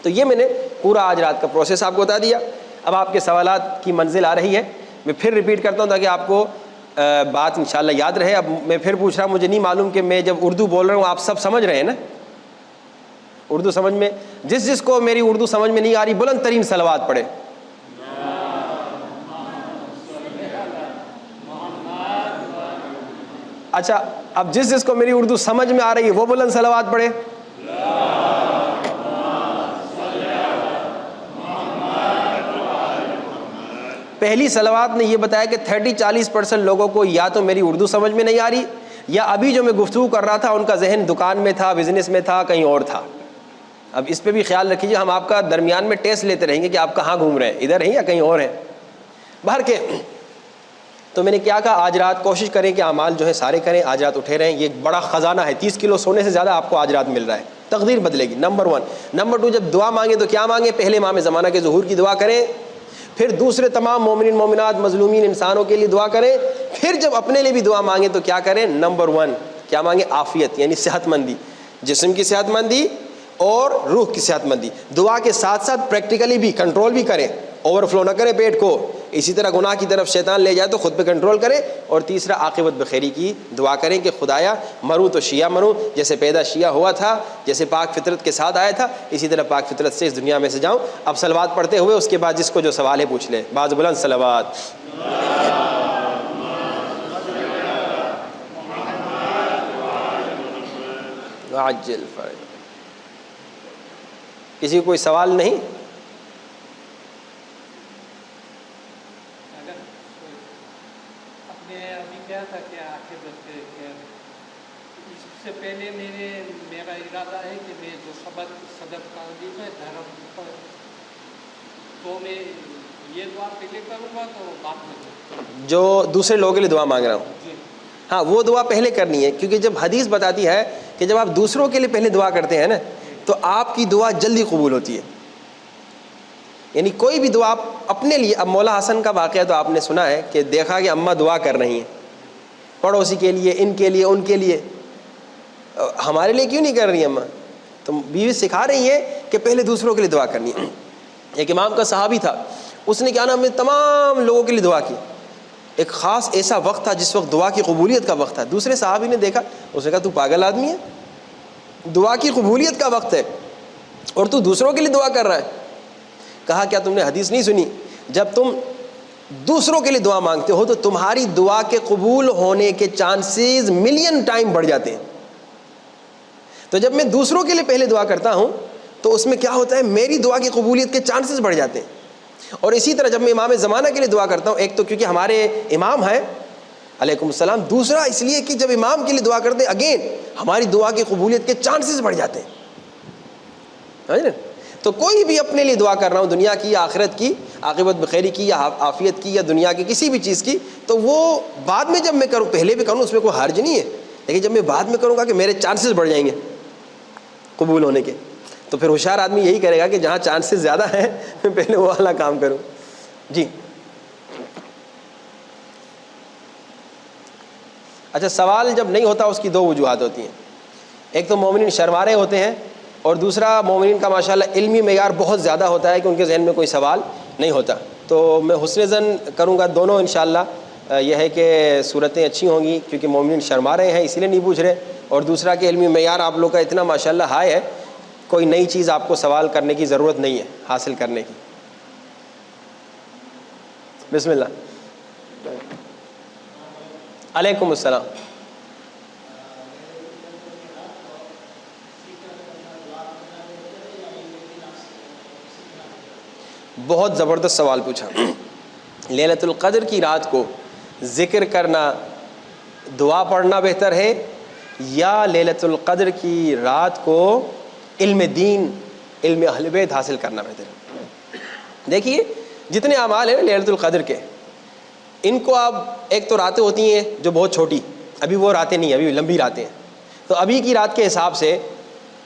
تو یہ میں نے پورا آج رات کا پروسیس آپ کو بتا دیا۔ اب آپ کے سوالات کی منزل آ رہی ہے، میں پھر ریپیٹ کرتا ہوں تاکہ آپ کو بات انشاءاللہ یاد رہے۔ اب میں پھر پوچھ رہا ہوں، مجھے نہیں معلوم کہ میں جب اردو بول رہا ہوں آپ سب سمجھ رہے ہیں نا؟ اردو سمجھ میں، جس کو میری اردو سمجھ میں نہیں آ رہی بلند ترین صلوات پڑھے۔ اچھا، اب جس کو میری اردو سمجھ میں آ رہی ہے وہ بلند صلوات پڑھے۔ پہلی صلوات نے یہ بتایا کہ 30-40% لوگوں کو یا تو میری اردو سمجھ میں نہیں آ رہی، یا ابھی جو میں گفتگو کر رہا تھا ان کا ذہن دکان میں تھا، بزنس میں تھا، کہیں اور تھا۔ اب اس پہ بھی خیال رکھیے، ہم آپ کا درمیان میں ٹیسٹ لیتے رہیں گے کہ آپ کہاں گھوم رہے ہیں، ادھر ہیں یا کہیں اور ہیں۔ باہر کے تو میں نے کیا کہا، آج رات کوشش کریں کہ اعمال جو ہے سارے کریں، آج رات اٹھے رہیں۔ یہ ایک بڑا خزانہ ہے، 30 کلو سونے سے زیادہ آپ کو آج رات مل رہا ہے، تقدیر بدلے گی، نمبر 1۔ نمبر 2، جب دعا مانگے تو کیا مانگے؟ پہلے امام زمانہ کے ظہور کی دعا کریں، پھر دوسرے تمام مومنین مومنات مظلومین انسانوں کے لیے دعا کریں، پھر جب اپنے لیے بھی دعا مانگیں تو کیا کریں؟ نمبر 1 کیا مانگیں؟ عافیت یعنی صحت مندی، جسم کی صحت مندی اور روح کی صحت مندی۔ دعا کے ساتھ ساتھ پریکٹیکلی بھی کنٹرول بھی کریں، اوور فلو نہ کرے پیٹ کو، اسی طرح گناہ کی طرف شیطان لے جائے تو خود پہ کنٹرول کرے۔ اور تیسرا عاقبت بخیری کی دعا کریں کہ خدایا مروں تو شیعہ مروں، جیسے پیدا شیعہ ہوا تھا، جیسے پاک فطرت کے ساتھ آیا تھا، اسی طرح پاک فطرت سے اس دنیا میں سے جاؤں۔ اب صلوات پڑھتے ہوئے اس کے بعد جس کو جو سوال ہے پوچھ لے، بعض بلند صلوات۔ عجل فرج۔ کسی کو کوئی سوال نہیں؟ تھا کہ عاقبت اس سے پہلے میرا ارادہ ہے کہ میں جو صدر تعلیم ہے دھرم پر، تو میں یہ دعا پہلے کروں گا تو بعد میں جو دوسرے لوگوں کے لیے دعا مانگ رہا ہوں، جی ہاں وہ دعا پہلے کرنی ہے، کیونکہ جب حدیث بتاتی ہے کہ جب آپ دوسروں کے لیے پہلے دعا کرتے ہیں نا تو آپ کی دعا جلدی قبول ہوتی ہے. یعنی کوئی بھی دعا آپ اپنے لیے، اب مولا حسن کا واقعہ تو آپ نے سنا ہے کہ دیکھا کہ اماں دعا کر رہی ہیں پڑوسی کے لیے، ان کے لیے، ان کے لیے، ہمارے لیے کیوں نہیں کر رہی اماں؟ تو بیوی سکھا رہی ہے کہ پہلے دوسروں کے لیے دعا کرنی ہے. ایک امام کا صحابی تھا، اس نے کیا نام ہے تمام لوگوں کے لیے دعا کی. ایک خاص ایسا وقت تھا جس وقت دعا کی قبولیت کا وقت تھا. دوسرے صحابی نے دیکھا، اس نے کہا تو پاگل آدمی ہے، دعا کی قبولیت کا وقت ہے اور تو دوسروں کے لیے دعا کر رہا ہے. کہا کیا تم نے حدیث نہیں سنی، جب تم دوسروں کے لیے دعا مانگتے ہو تو تمہاری دعا کے قبول ہونے کے چانسز ملین ٹائم بڑھ جاتے ہیں. تو جب میں دوسروں کے لیے پہلے دعا کرتا ہوں تو اس میں کیا ہوتا ہے، میری دعا کی قبولیت کے چانسز بڑھ جاتے ہیں. اور اسی طرح جب میں امام زمانہ کے لیے دعا کرتا ہوں، ایک تو کیونکہ ہمارے امام ہیں علیکم السلام، دوسرا اس لیے کہ جب امام کے لیے دعا کرتے ہیں اگین ہماری دعا کی قبولیت کے چانسز بڑھ جاتے ہیں. تو کوئی بھی اپنے لیے دعا کر رہا ہوں، دنیا کی یا آخرت کی، عاقبت بخیری کی یا عافیت کی یا دنیا کی کسی بھی چیز کی، تو وہ بعد میں جب میں کروں، پہلے بھی کروں اس میں کوئی حرج نہیں ہے، لیکن جب میں بعد میں کروں گا کہ میرے چانسز بڑھ جائیں گے قبول ہونے کے، تو پھر ہوشیار آدمی یہی کرے گا کہ جہاں چانسز زیادہ ہیں میں پہلے وہ والا کام کروں. جی اچھا، سوال جب نہیں ہوتا اس کی دو وجوہات ہوتی ہیں. ایک تو مومنین شرما رہے ہوتے ہیں، اور دوسرا مومنین کا ماشاءاللہ علمی معیار بہت زیادہ ہوتا ہے کہ ان کے ذہن میں کوئی سوال نہیں ہوتا. تو میں حسن ظن کروں گا دونوں انشاءاللہ یہ ہے کہ صورتیں اچھی ہوں گی، کیونکہ مومنین شرما رہے ہیں اسی لیے نہیں پوچھ رہے، اور دوسرا کہ علمی معیار آپ لوگ کا اتنا ماشاءاللہ ہائی ہے، کوئی نئی چیز آپ کو سوال کرنے کی ضرورت نہیں ہے حاصل کرنے کی. بسم اللہ. علیکم السلام. بہت زبردست سوال پوچھا. لیلۃ القدر کی رات کو ذکر کرنا، دعا پڑھنا بہتر ہے یا لیلۃ القدر کی رات کو علم دین، علم اہل بیت حاصل کرنا بہتر ہے؟ دیکھیے جتنے اعمال ہیں لیلۃ القدر کے، ان کو اب ایک تو راتیں ہوتی ہیں جو بہت چھوٹی، ابھی وہ راتیں نہیں، ابھی لمبی راتیں ہیں. تو ابھی کی رات کے حساب سے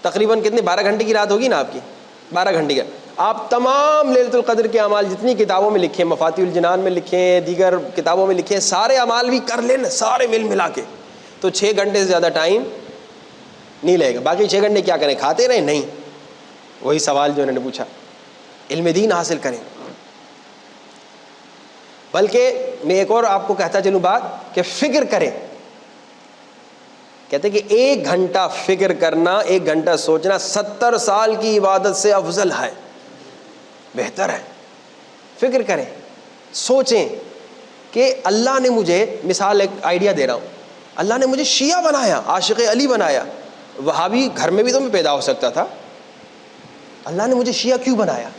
تقریباً کتنے 12 گھنٹے کی رات ہوگی نا آپ کی، 12 گھنٹے کا. آپ تمام لیلۃ القدر کے اعمال جتنی کتابوں میں لکھے ہیں، مفاتیح الجنان میں لکھے ہیں، دیگر کتابوں میں لکھے ہیں، سارے اعمال بھی کر لیں نا سارے ملا کے، تو 6 گھنٹے سے زیادہ ٹائم نہیں لگے گا. باقی 6 گھنٹے کیا کریں، کھاتے رہیں؟ نہیں. وہی سوال جو انہوں نے پوچھا، علم دین حاصل کریں. بلکہ میں ایک اور آپ کو کہتا چلوں بات کہ فکر کریں. کہتے کہ 1 گھنٹہ فکر کرنا، 1 گھنٹہ سوچنا 70 سال کی عبادت سے افضل ہے، بہتر ہے. فکر کریں، سوچیں کہ اللہ نے مجھے، مثال ایک آئیڈیا دے رہا ہوں، اللہ نے مجھے شیعہ بنایا، عاشق علی بنایا، وہابی گھر میں بھی تو میں پیدا ہو سکتا تھا. اللہ نے مجھے شیعہ کیوں بنایا؟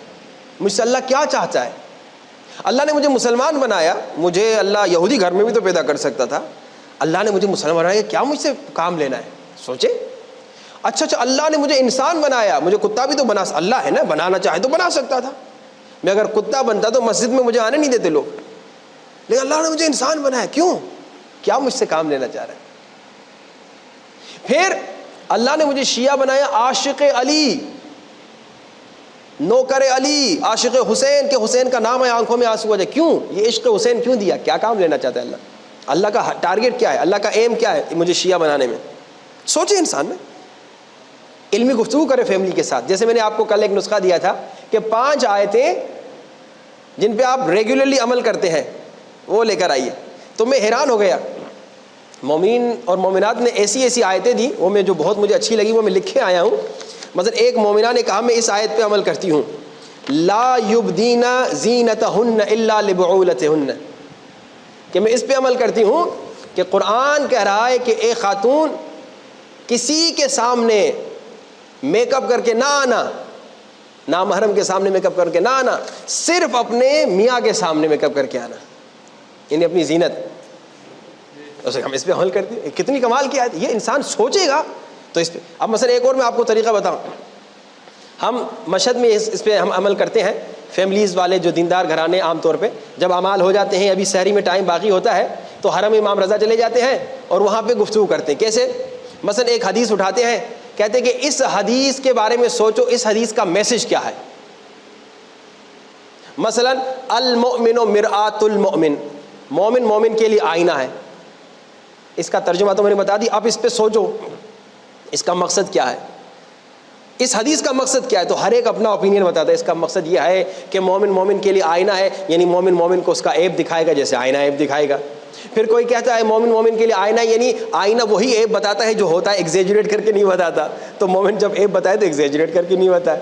مجھ سے اللہ کیا چاہتا ہے؟ اللہ نے مجھے مسلمان بنایا، مجھے اللہ یہودی گھر میں بھی تو پیدا کر سکتا تھا. اللہ نے مجھے مسلمان بنایا، کیا مجھ سے کام لینا ہے؟ سوچیں. اچھا اللہ نے مجھے انسان بنایا، مجھے کتا بھی تو اللہ ہے نا، بنانا چاہے تو بنا سکتا تھا. میں اگر کتا بنتا تو مسجد میں مجھے آنے نہیں دیتے لوگ، لیکن اللہ نے مجھے انسان بنایا، کیوں؟ کیا مجھ سے کام لینا چاہ رہا ہے؟ پھر اللہ نے مجھے شیعہ بنایا، عاشق علی، نوکر علی، عاشق حسین، کہ حسین کا نام ہے آنکھوں میں آنسو آ جائے. کیوں یہ عشق حسین کیوں دیا؟ کیا کام لینا چاہتا ہے اللہ؟ اللہ کا ٹارگیٹ کیا ہے؟ اللہ کا ایم کیا ہے مجھے شیعہ بنانے میں؟ سوچے انسان میں. علمی گفتگو کرے فیملی کے ساتھ. جیسے میں نے آپ کو کل ایک نسخہ دیا تھا کہ 5 آیتیں جن پہ آپ ریگولرلی عمل کرتے ہیں وہ لے کر آئیے. تو میں حیران ہو گیا، مومنین اور مومنات نے ایسی ایسی آیتیں دی، وہ میں جو بہت مجھے اچھی لگی وہ میں لکھے آیا ہوں. مثلا ایک مومنہ نے کہا میں اس آیت پہ عمل کرتی ہوں، لا یبدین زینتہن الا لبعولتہن، کہ میں اس پہ عمل کرتی ہوں کہ قرآن کہہ رہا ہے کہ ایک خاتون کسی کے سامنے میک اپ کر کے نہ آنا، نامحرم کے سامنے میک اپ کر کے نہ آنا، صرف اپنے میاں کے سامنے میک اپ کر کے آنا، یعنی اپنی زینت. اسے ہم اس پہ عمل کرتے ہیں. کتنی کمال کی آیت. یہ انسان سوچے گا تو اس پہ. اب مثلا ایک اور میں آپ کو طریقہ بتاؤں، ہم مشہد میں اس پہ ہم عمل کرتے ہیں. فیملیز والے جو دیندار گھرانے عام طور پہ جب اعمال ہو جاتے ہیں, ابھی سحری میں ٹائم باقی ہوتا ہے, تو حرم امام رضا چلے جاتے ہیں اور وہاں پہ گفتگو کرتے ہیں. کیسے؟ مثلا ایک حدیث اٹھاتے ہیں, کہتے ہیں کہ اس حدیث کے بارے میں سوچو, اس حدیث کا میسج کیا ہے. مثلا المؤمن مرآت المؤمن, مومن مومن کے لیے آئینہ ہے. اس کا ترجمہ تو میں نے بتا دی, اب اس پہ سوچو اس کا مقصد کیا ہے, اس حدیث کا مقصد کیا ہے. تو ہر ایک اپنا اوپینین بتاتا ہے. اس کا مقصد یہ ہے کہ مومن مومن کے لیے آئینہ ہے, یعنی مومن مومن کو اس کا عیب دکھائے گا جیسے آئینہ عیب دکھائے گا. پھر کوئی کہتا ہے مومن مومن کے لیے آئینہ, یعنی آئینہ وہی عیب بتاتا ہے جو ہوتا ہے, ایگزیجریٹ کر کے نہیں بتاتا. تو مومن جب عیب بتائے تو ایگزیجریٹ کر کے نہیں بتائے.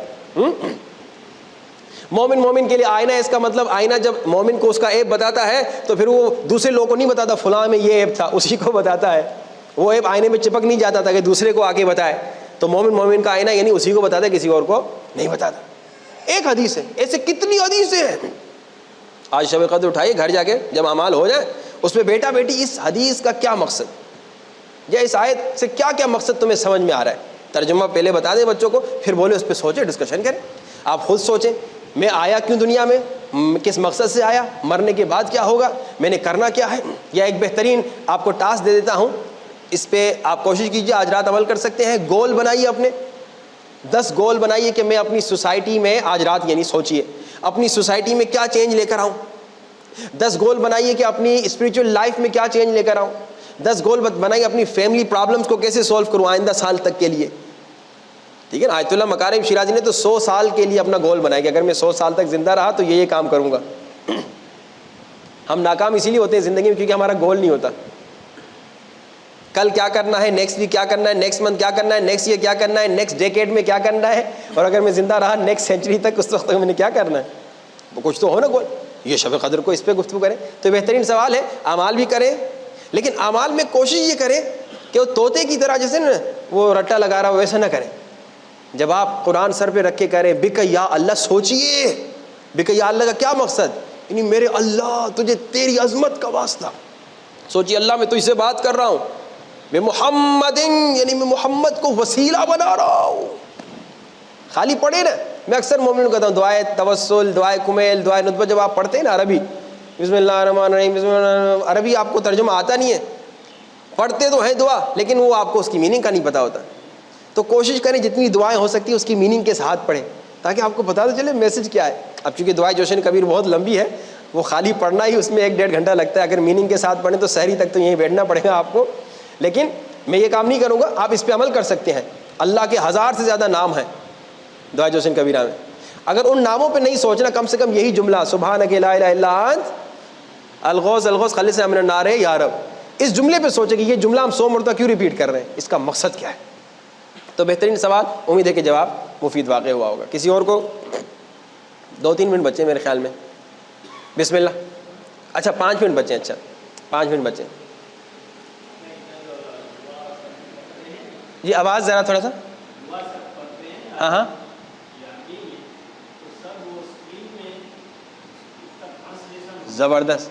مومن مومن کے لیے آئینہ, اس کا مطلب آئینہ جب مومن کو اس کا عیب بتاتا ہے تو پھر وہ دوسرے لوگوں کو نہیں بتاتا فلاں میں یہ عیب تھا, اسی کو بتاتا ہے. وہ عیب آئینے میں چپک نہیں جاتا تھا کہ دوسرے کو آ کے بتائے. تو مومن مومن کا آئینہ یعنی اسی کو بتاتا ہے, کسی اور کو نہیں بتاتا. ایک حدیث ہے, ایسے کتنی حدیثیں ہیں. آج شب قدر اٹھائیے, گھر جا کے جب اعمال ہو جائے اس میں بیٹا بیٹی اس حدیث کا کیا مقصد, یا اس آیت سے کیا کیا مقصد تمہیں سمجھ میں آ رہا ہے, ترجمہ پہلے بتا دیں بچوں کو, پھر بولے اس پہ سوچیں, ڈسکشن کریں. آپ خود سوچیں میں آیا کیوں دنیا میں, کس مقصد سے آیا, مرنے کے بعد کیا ہوگا, میں نے کرنا کیا ہے. یا ایک بہترین آپ کو ٹاسک دے دیتا ہوں, اس پہ آپ کوشش کیجیے, آج رات عمل کر سکتے ہیں. گول بنائیے اپنے, 10 گول بنائیے کہ میں اپنی سوسائٹی میں آج رات, یعنی سوچیے اپنی سوسائٹی میں کیا چینج لے کر آؤں. 10 گول بنائیے کہ اپنی اسپریچول لائف میں کیا چینج لے کر آؤں. 10 گول بنائیے اپنی فیملی پرابلمس کو کیسے سولو کروں آئندہ سال تک کے لیے. ٹھیک ہے نا. آیت اللہ مکارم شیرازی نے تو 100 سال کے لیے اپنا گول بنایا کہ اگر میں 100 سال تک زندہ رہا تو یہ کام کروں گا. ہم ناکام اسی لیے ہوتے ہیں زندگی میں کیونکہ ہمارا گول نہیں ہوتا. کل کیا کرنا ہے, نیکسٹ ویک کیا کرنا ہے, نیکسٹ منتھ کیا کرنا ہے, نیکسٹ ایئر کیا کرنا ہے, نیکسٹ ڈیکیڈ میں کیا کرنا ہے, اور اگر میں زندہ رہا نیکسٹ سینچری تک, اس وقت تک میں نے کیا کرنا ہے. وہ کچھ تو ہو نا گول. یہ شب قدر کو اس پہ گفتگو کریں تو بہترین سوال ہے. اعمال بھی کریں, لیکن اعمال میں کوشش یہ کریں کہ وہ طوطے کی طرح جیسے نا وہ رٹا لگا رہا ہو ویسا نہ کریں. جب آپ قرآن سر پہ رکھ کے کہہ رہے ہیں بک یا اللہ, سوچیے بک یا اللہ کا کیا مقصد, یعنی میرے اللہ تجھے تیری عظمت کا واسطہ. سوچیے اللہ میں تجھ سے بات کر رہا ہوں, میں محمد, یعنی میں محمد کو وسیلہ بنا رہا ہوں. خالی پڑھے نا, میں اکثر مومنوں کو کہتا ہوں دعائے توسل, دعائے کمیل, دعائے ندبت, جب آپ پڑھتے ہیں نا عربی, بسم اللہ الرحمن الرحیم, بسم اللہ, عربی آپ کو ترجمہ آتا نہیں ہے, پڑھتے تو ہیں دعا لیکن وہ آپ کو اس کی میننگ کا نہیں پتہ ہوتا. تو کوشش کریں جتنی دعائیں ہو سکتی ہیں اس کی میننگ کے ساتھ پڑھیں تاکہ آپ کو پتہ تو چلے میسج کیا ہے. اب چونکہ دعائے جوشن کبیر بہت لمبی ہے, وہ خالی پڑھنا ہی اس میں 1-1.5 گھنٹہ لگتا ہے. اگر میننگ کے ساتھ پڑھیں تو سحری تک تو یہیں بیٹھنا پڑے گا آپ کو. لیکن میں یہ کام نہیں کروں گا, آپ اس پہ عمل کر سکتے ہیں. اللہ کے 1000 سے زیادہ نام ہیں دعائے جوشن کبیرہ میں. اگر ان ناموں پہ نہیں سوچنا, کم سے کم یہی جملہ سبحانک لا الہ الا انت الغوث الغوث خلصنا من النار یا رب, اس جملے پہ سوچیں کہ یہ جملہ ہم 100 مرتبہ کیوں ریپیٹ کر رہے ہیں, اس کا مقصد کیا ہے. تو بہترین سوال, امید ہے کہ جواب مفید واقع ہوا ہوگا. کسی اور کو 2-3 منٹ بچے میرے خیال میں. بسم اللہ. اچھا 5 منٹ بچے, اچھا 5 منٹ بچے. جی آواز ذرا تھوڑا سا. ہاں ہاں زبردست,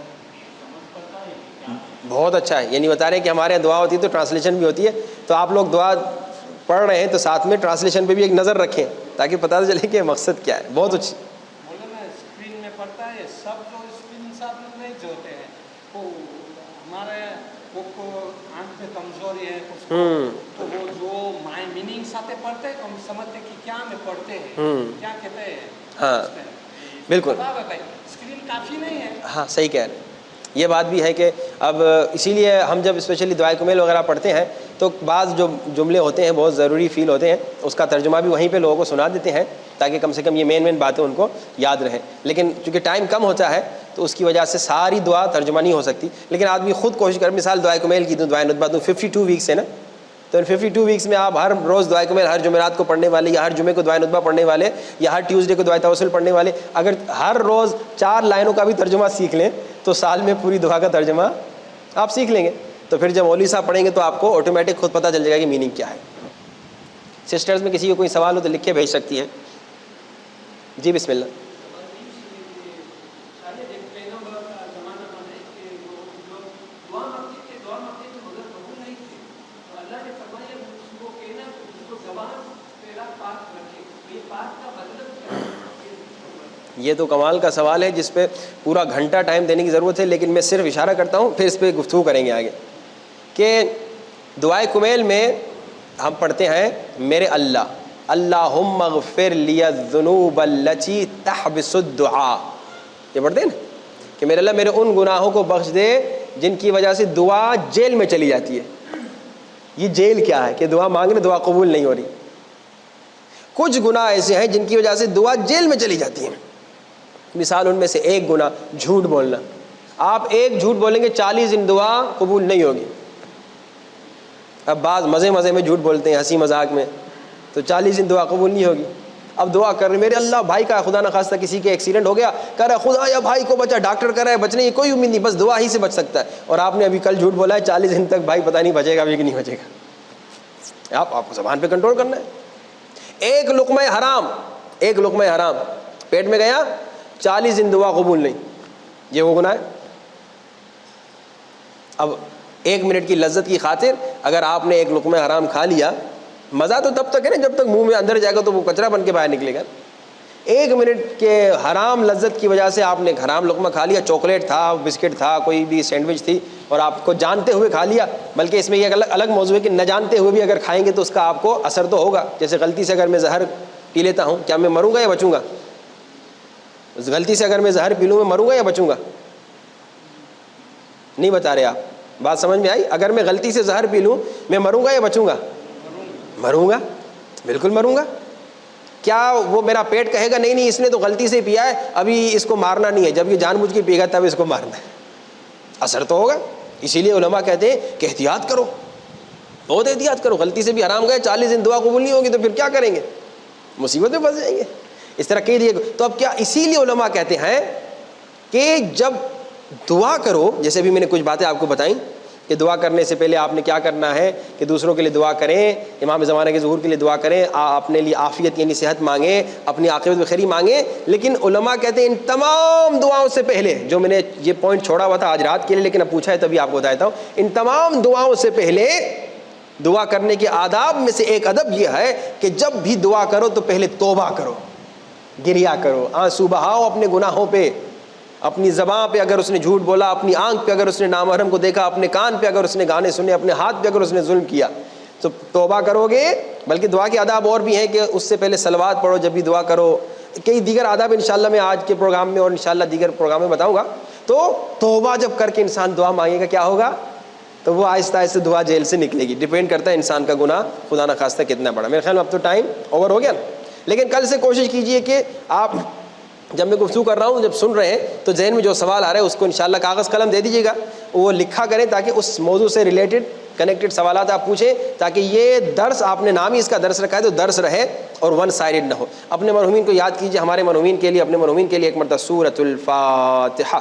بہت اچھا ہے. یعنی بتا رہے ہیں کہ ہمارے یہاں دعا ہوتی ہے تو ٹرانسلیشن بھی ہوتی ہے, تو آپ لوگ دعا پڑھ رہے ہیں تو ساتھ میں ٹرانسلیشن پہ بھی ایک نظر رکھیں تاکہ پتہ چلے کہ مقصد کیا ہے. بہت اچھی. مولانا اسکرین میں پڑھتا ہے, سب جو اسکرین ساتھ نہیں ہوتے ہیں, وہ ہمارے کو آنکھ پہ کمزوری ہے کچھ کو, تو وہ جو مائی میننگ ساتھ پڑھتے ہیں تو ہم سمجھتے کہ کیا میں پڑھتے ہیں, کیا کہتے ہیں. ہاں بالکل, اسکرین کافی نہیں ہے. ہاں صحیح کہہ رہے ہیں. یہ بات بھی ہے کہ اب اسی لیے ہم جب اسپیشلی دعائے کمیل وغیرہ پڑھتے ہیں تو بعض جو جملے ہوتے ہیں بہت ضروری فیل ہوتے ہیں, اس کا ترجمہ بھی وہیں پہ لوگوں کو سنا دیتے ہیں تاکہ کم سے کم یہ مین باتیں ان کو یاد رہیں. لیکن چونکہ ٹائم کم ہوتا ہے تو اس کی وجہ سے ساری دعا ترجمہ نہیں ہو سکتی. لیکن آدمی خود کوشش کر, مثال دعائے کمیل کی دوں, دعائے ندبہ دوں, 52 ویکس ہے نا, تو ان 52 ویکس میں آپ ہر روز دعائے کمیل, ہر جمعرات کو پڑھنے والے, یا ہر جمعے کو دعائے ندبہ پڑھنے والے, یا ہر ٹیوزڈے کو دعائے توسل پڑھنے والے, اگر ہر روز 4 لائنوں کا بھی ترجمہ سیکھ لیں تو سال میں پوری دعا کا ترجمہ آپ سیکھ لیں گے. تو پھر جب مولوی صاحب پڑھیں گے تو آپ کو آٹومیٹک خود پتہ چل جائے گا کہ میننگ کیا ہے. سسٹرز میں کسی کو کوئی سوال ہو تو لکھ کے بھیج سکتی ہیں. جی بسم اللہ. یہ تو کمال کا سوال ہے جس پہ پورا گھنٹہ ٹائم دینے کی ضرورت ہے، لیکن میں صرف اشارہ کرتا ہوں، پھر اس پہ گفتگو کریں گے آگے. کہ دعائے کمیل میں ہم پڑھتے ہیں میرے اللہ، اللہم اغفر لی الذنوب التی تحبس الدعاء. یہ پڑھتے ہیں نا کہ میرے اللہ میرے ان گناہوں کو بخش دے جن کی وجہ سے دعا جیل میں چلی جاتی ہے. یہ جیل کیا ہے کہ دعا مانگنے دعا قبول نہیں ہو رہی. کچھ گناہ ایسے ہیں جن کی وجہ سے دعا جیل میں چلی جاتی ہے. مثال ان میں سے ایک گناہ جھوٹ بولنا. آپ ایک جھوٹ بولیں گے 40 دن دعا قبول نہیں ہوگی. اب بعض مزے میں جھوٹ بولتے ہیں ہنسی مذاق میں، تو 40 دن دعا قبول نہیں ہوگی. اب دعا کر رہے میرے اللہ بھائی کا خدا نہ خواستہ کسی کے ایکسیڈنٹ ہو گیا، کہہ رہا خدا یا بھائی کو بچا، ڈاکٹر کہہ رہا ہے بچنے کی کوئی امید نہیں، بس دعا ہی سے بچ سکتا ہے. اور آپ نے ابھی کل جھوٹ بولا ہے 40 دن تک، بھائی پتہ نہیں بچے گا بھی کہ نہیں بچے گا. آپ کو زبان پہ کنٹرول کرنا ہے. ایک لقمہ حرام پیٹ میں گیا 40 دن دعا قبول نہیں، یہ وہ گناہ ہے. اب 1 منٹ کی لذت کی خاطر اگر آپ نے ایک لقمہ حرام کھا لیا، مزہ تو تب تک ہے نا جب تک منہ میں اندر جائے گا تو وہ کچرا بن کے باہر نکلے گا. 1 منٹ کے حرام لذت کی وجہ سے آپ نے حرام لقمہ کھا لیا، چاکلیٹ تھا، بسکٹ تھا، کوئی بھی سینڈوچ تھی، اور آپ کو جانتے ہوئے کھا لیا. بلکہ اس میں یہ الگ موضوع ہے کہ نہ جانتے ہوئے بھی اگر کھائیں گے تو اس کا آپ کو اثر تو ہوگا. جیسے غلطی سے اگر میں زہر پی لیتا ہوں، کیا میں مروں گا یا بچوں گا؟ غلطی سے اگر میں زہر پی لوں میں مروں گا یا بچوں گا؟ نہیں بتا رہے آپ. بات سمجھ میں آئی؟ اگر میں غلطی سے زہر پی لوں میں مروں گا یا بچوں گا؟ مروں گا، بالکل مروں گا. کیا وہ میرا پیٹ کہے گا نہیں اس نے تو غلطی سے پیا ہے، ابھی اس کو مارنا نہیں ہے، جب یہ جان بوجھ کے پی گا تب اس کو مارنا ہے؟ اثر تو ہوگا. اسی لیے علماء کہتے ہیں کہ احتیاط کرو، بہت احتیاط کرو. غلطی سے بھی حرام گئے 40 دن دعا قبول نہیں ہوگی تو پھر کیا کریں گے؟ مصیبت میں پھنس جائیں گے. اس طرح کہہ دیے. تو اب کیا اسی لیے علماء کہتے ہیں کہ جب دعا کرو، جیسے بھی میں نے کچھ باتیں آپ کو بتائیں کہ دعا کرنے سے پہلے آپ نے کیا کرنا ہے کہ دوسروں کے لیے دعا کریں، امام زمانہ کے ظہور کے لیے دعا کریں، اپنے لیے عافیت یعنی صحت مانگیں، اپنی عاقبت بخیری مانگیں. لیکن علماء کہتے ہیں ان تمام دعاؤں سے پہلے، جو میں نے یہ پوائنٹ چھوڑا ہوا تھا آج رات کے لیے لیکن اب پوچھا ہے تبھی آپ کو بتاتا ہوں، ان تمام دعاؤں سے پہلے دعا کرنے کے آداب میں سے ایک ادب یہ ہے کہ جب بھی دعا کرو تو پہلے توبہ کرو، گریا کرو، آنسو بہاؤ اپنے گناہوں پہ. اپنی زبان پہ اگر اس نے جھوٹ بولا، اپنی آنکھ پہ اگر اس نے نامحرم کو دیکھا، اپنے کان پہ اگر اس نے گانے سنے، اپنے ہاتھ پہ اگر اس نے ظلم کیا تو توبہ کرو گے. بلکہ دعا کے آداب اور بھی ہیں کہ اس سے پہلے صلوات پڑھو جب بھی دعا کرو. کئی دیگر آداب انشاءاللہ میں آج کے پروگرام میں اور انشاءاللہ دیگر پروگرام میں بتاؤں گا. تو توبہ جب کر کے انسان دعا مانگے گا کیا ہوگا؟ تو وہ آہستہ آہستہ دعا جیل سے نکلے گی. ڈیپینڈ کرتا ہے انسان کا گناہ خدا نہ خواستہ کتنا بڑا. میرے خیال میں اب تو ٹائم اوور ہو گیا نا. لیکن کل سے کوشش کیجئے کہ آپ جب میں گفتگو کر رہا ہوں جب سن رہے ہیں تو ذہن میں جو سوال آ رہا ہے اس کو انشاءاللہ کاغذ قلم دے دیجیے گا، وہ لکھا کریں تاکہ اس موضوع سے ریلیٹڈ کنیکٹڈ سوالات آپ پوچھیں، تاکہ یہ درس آپ نے نام ہی اس کا درس رکھا ہے تو درس رہے اور ون سائڈڈ نہ ہو. اپنے مرحومین کو یاد کیجیے. ہمارے مرحومین کے لیے، اپنے مرحومین کے لیے ایک مرتبہ سورۃ الفاتحہ.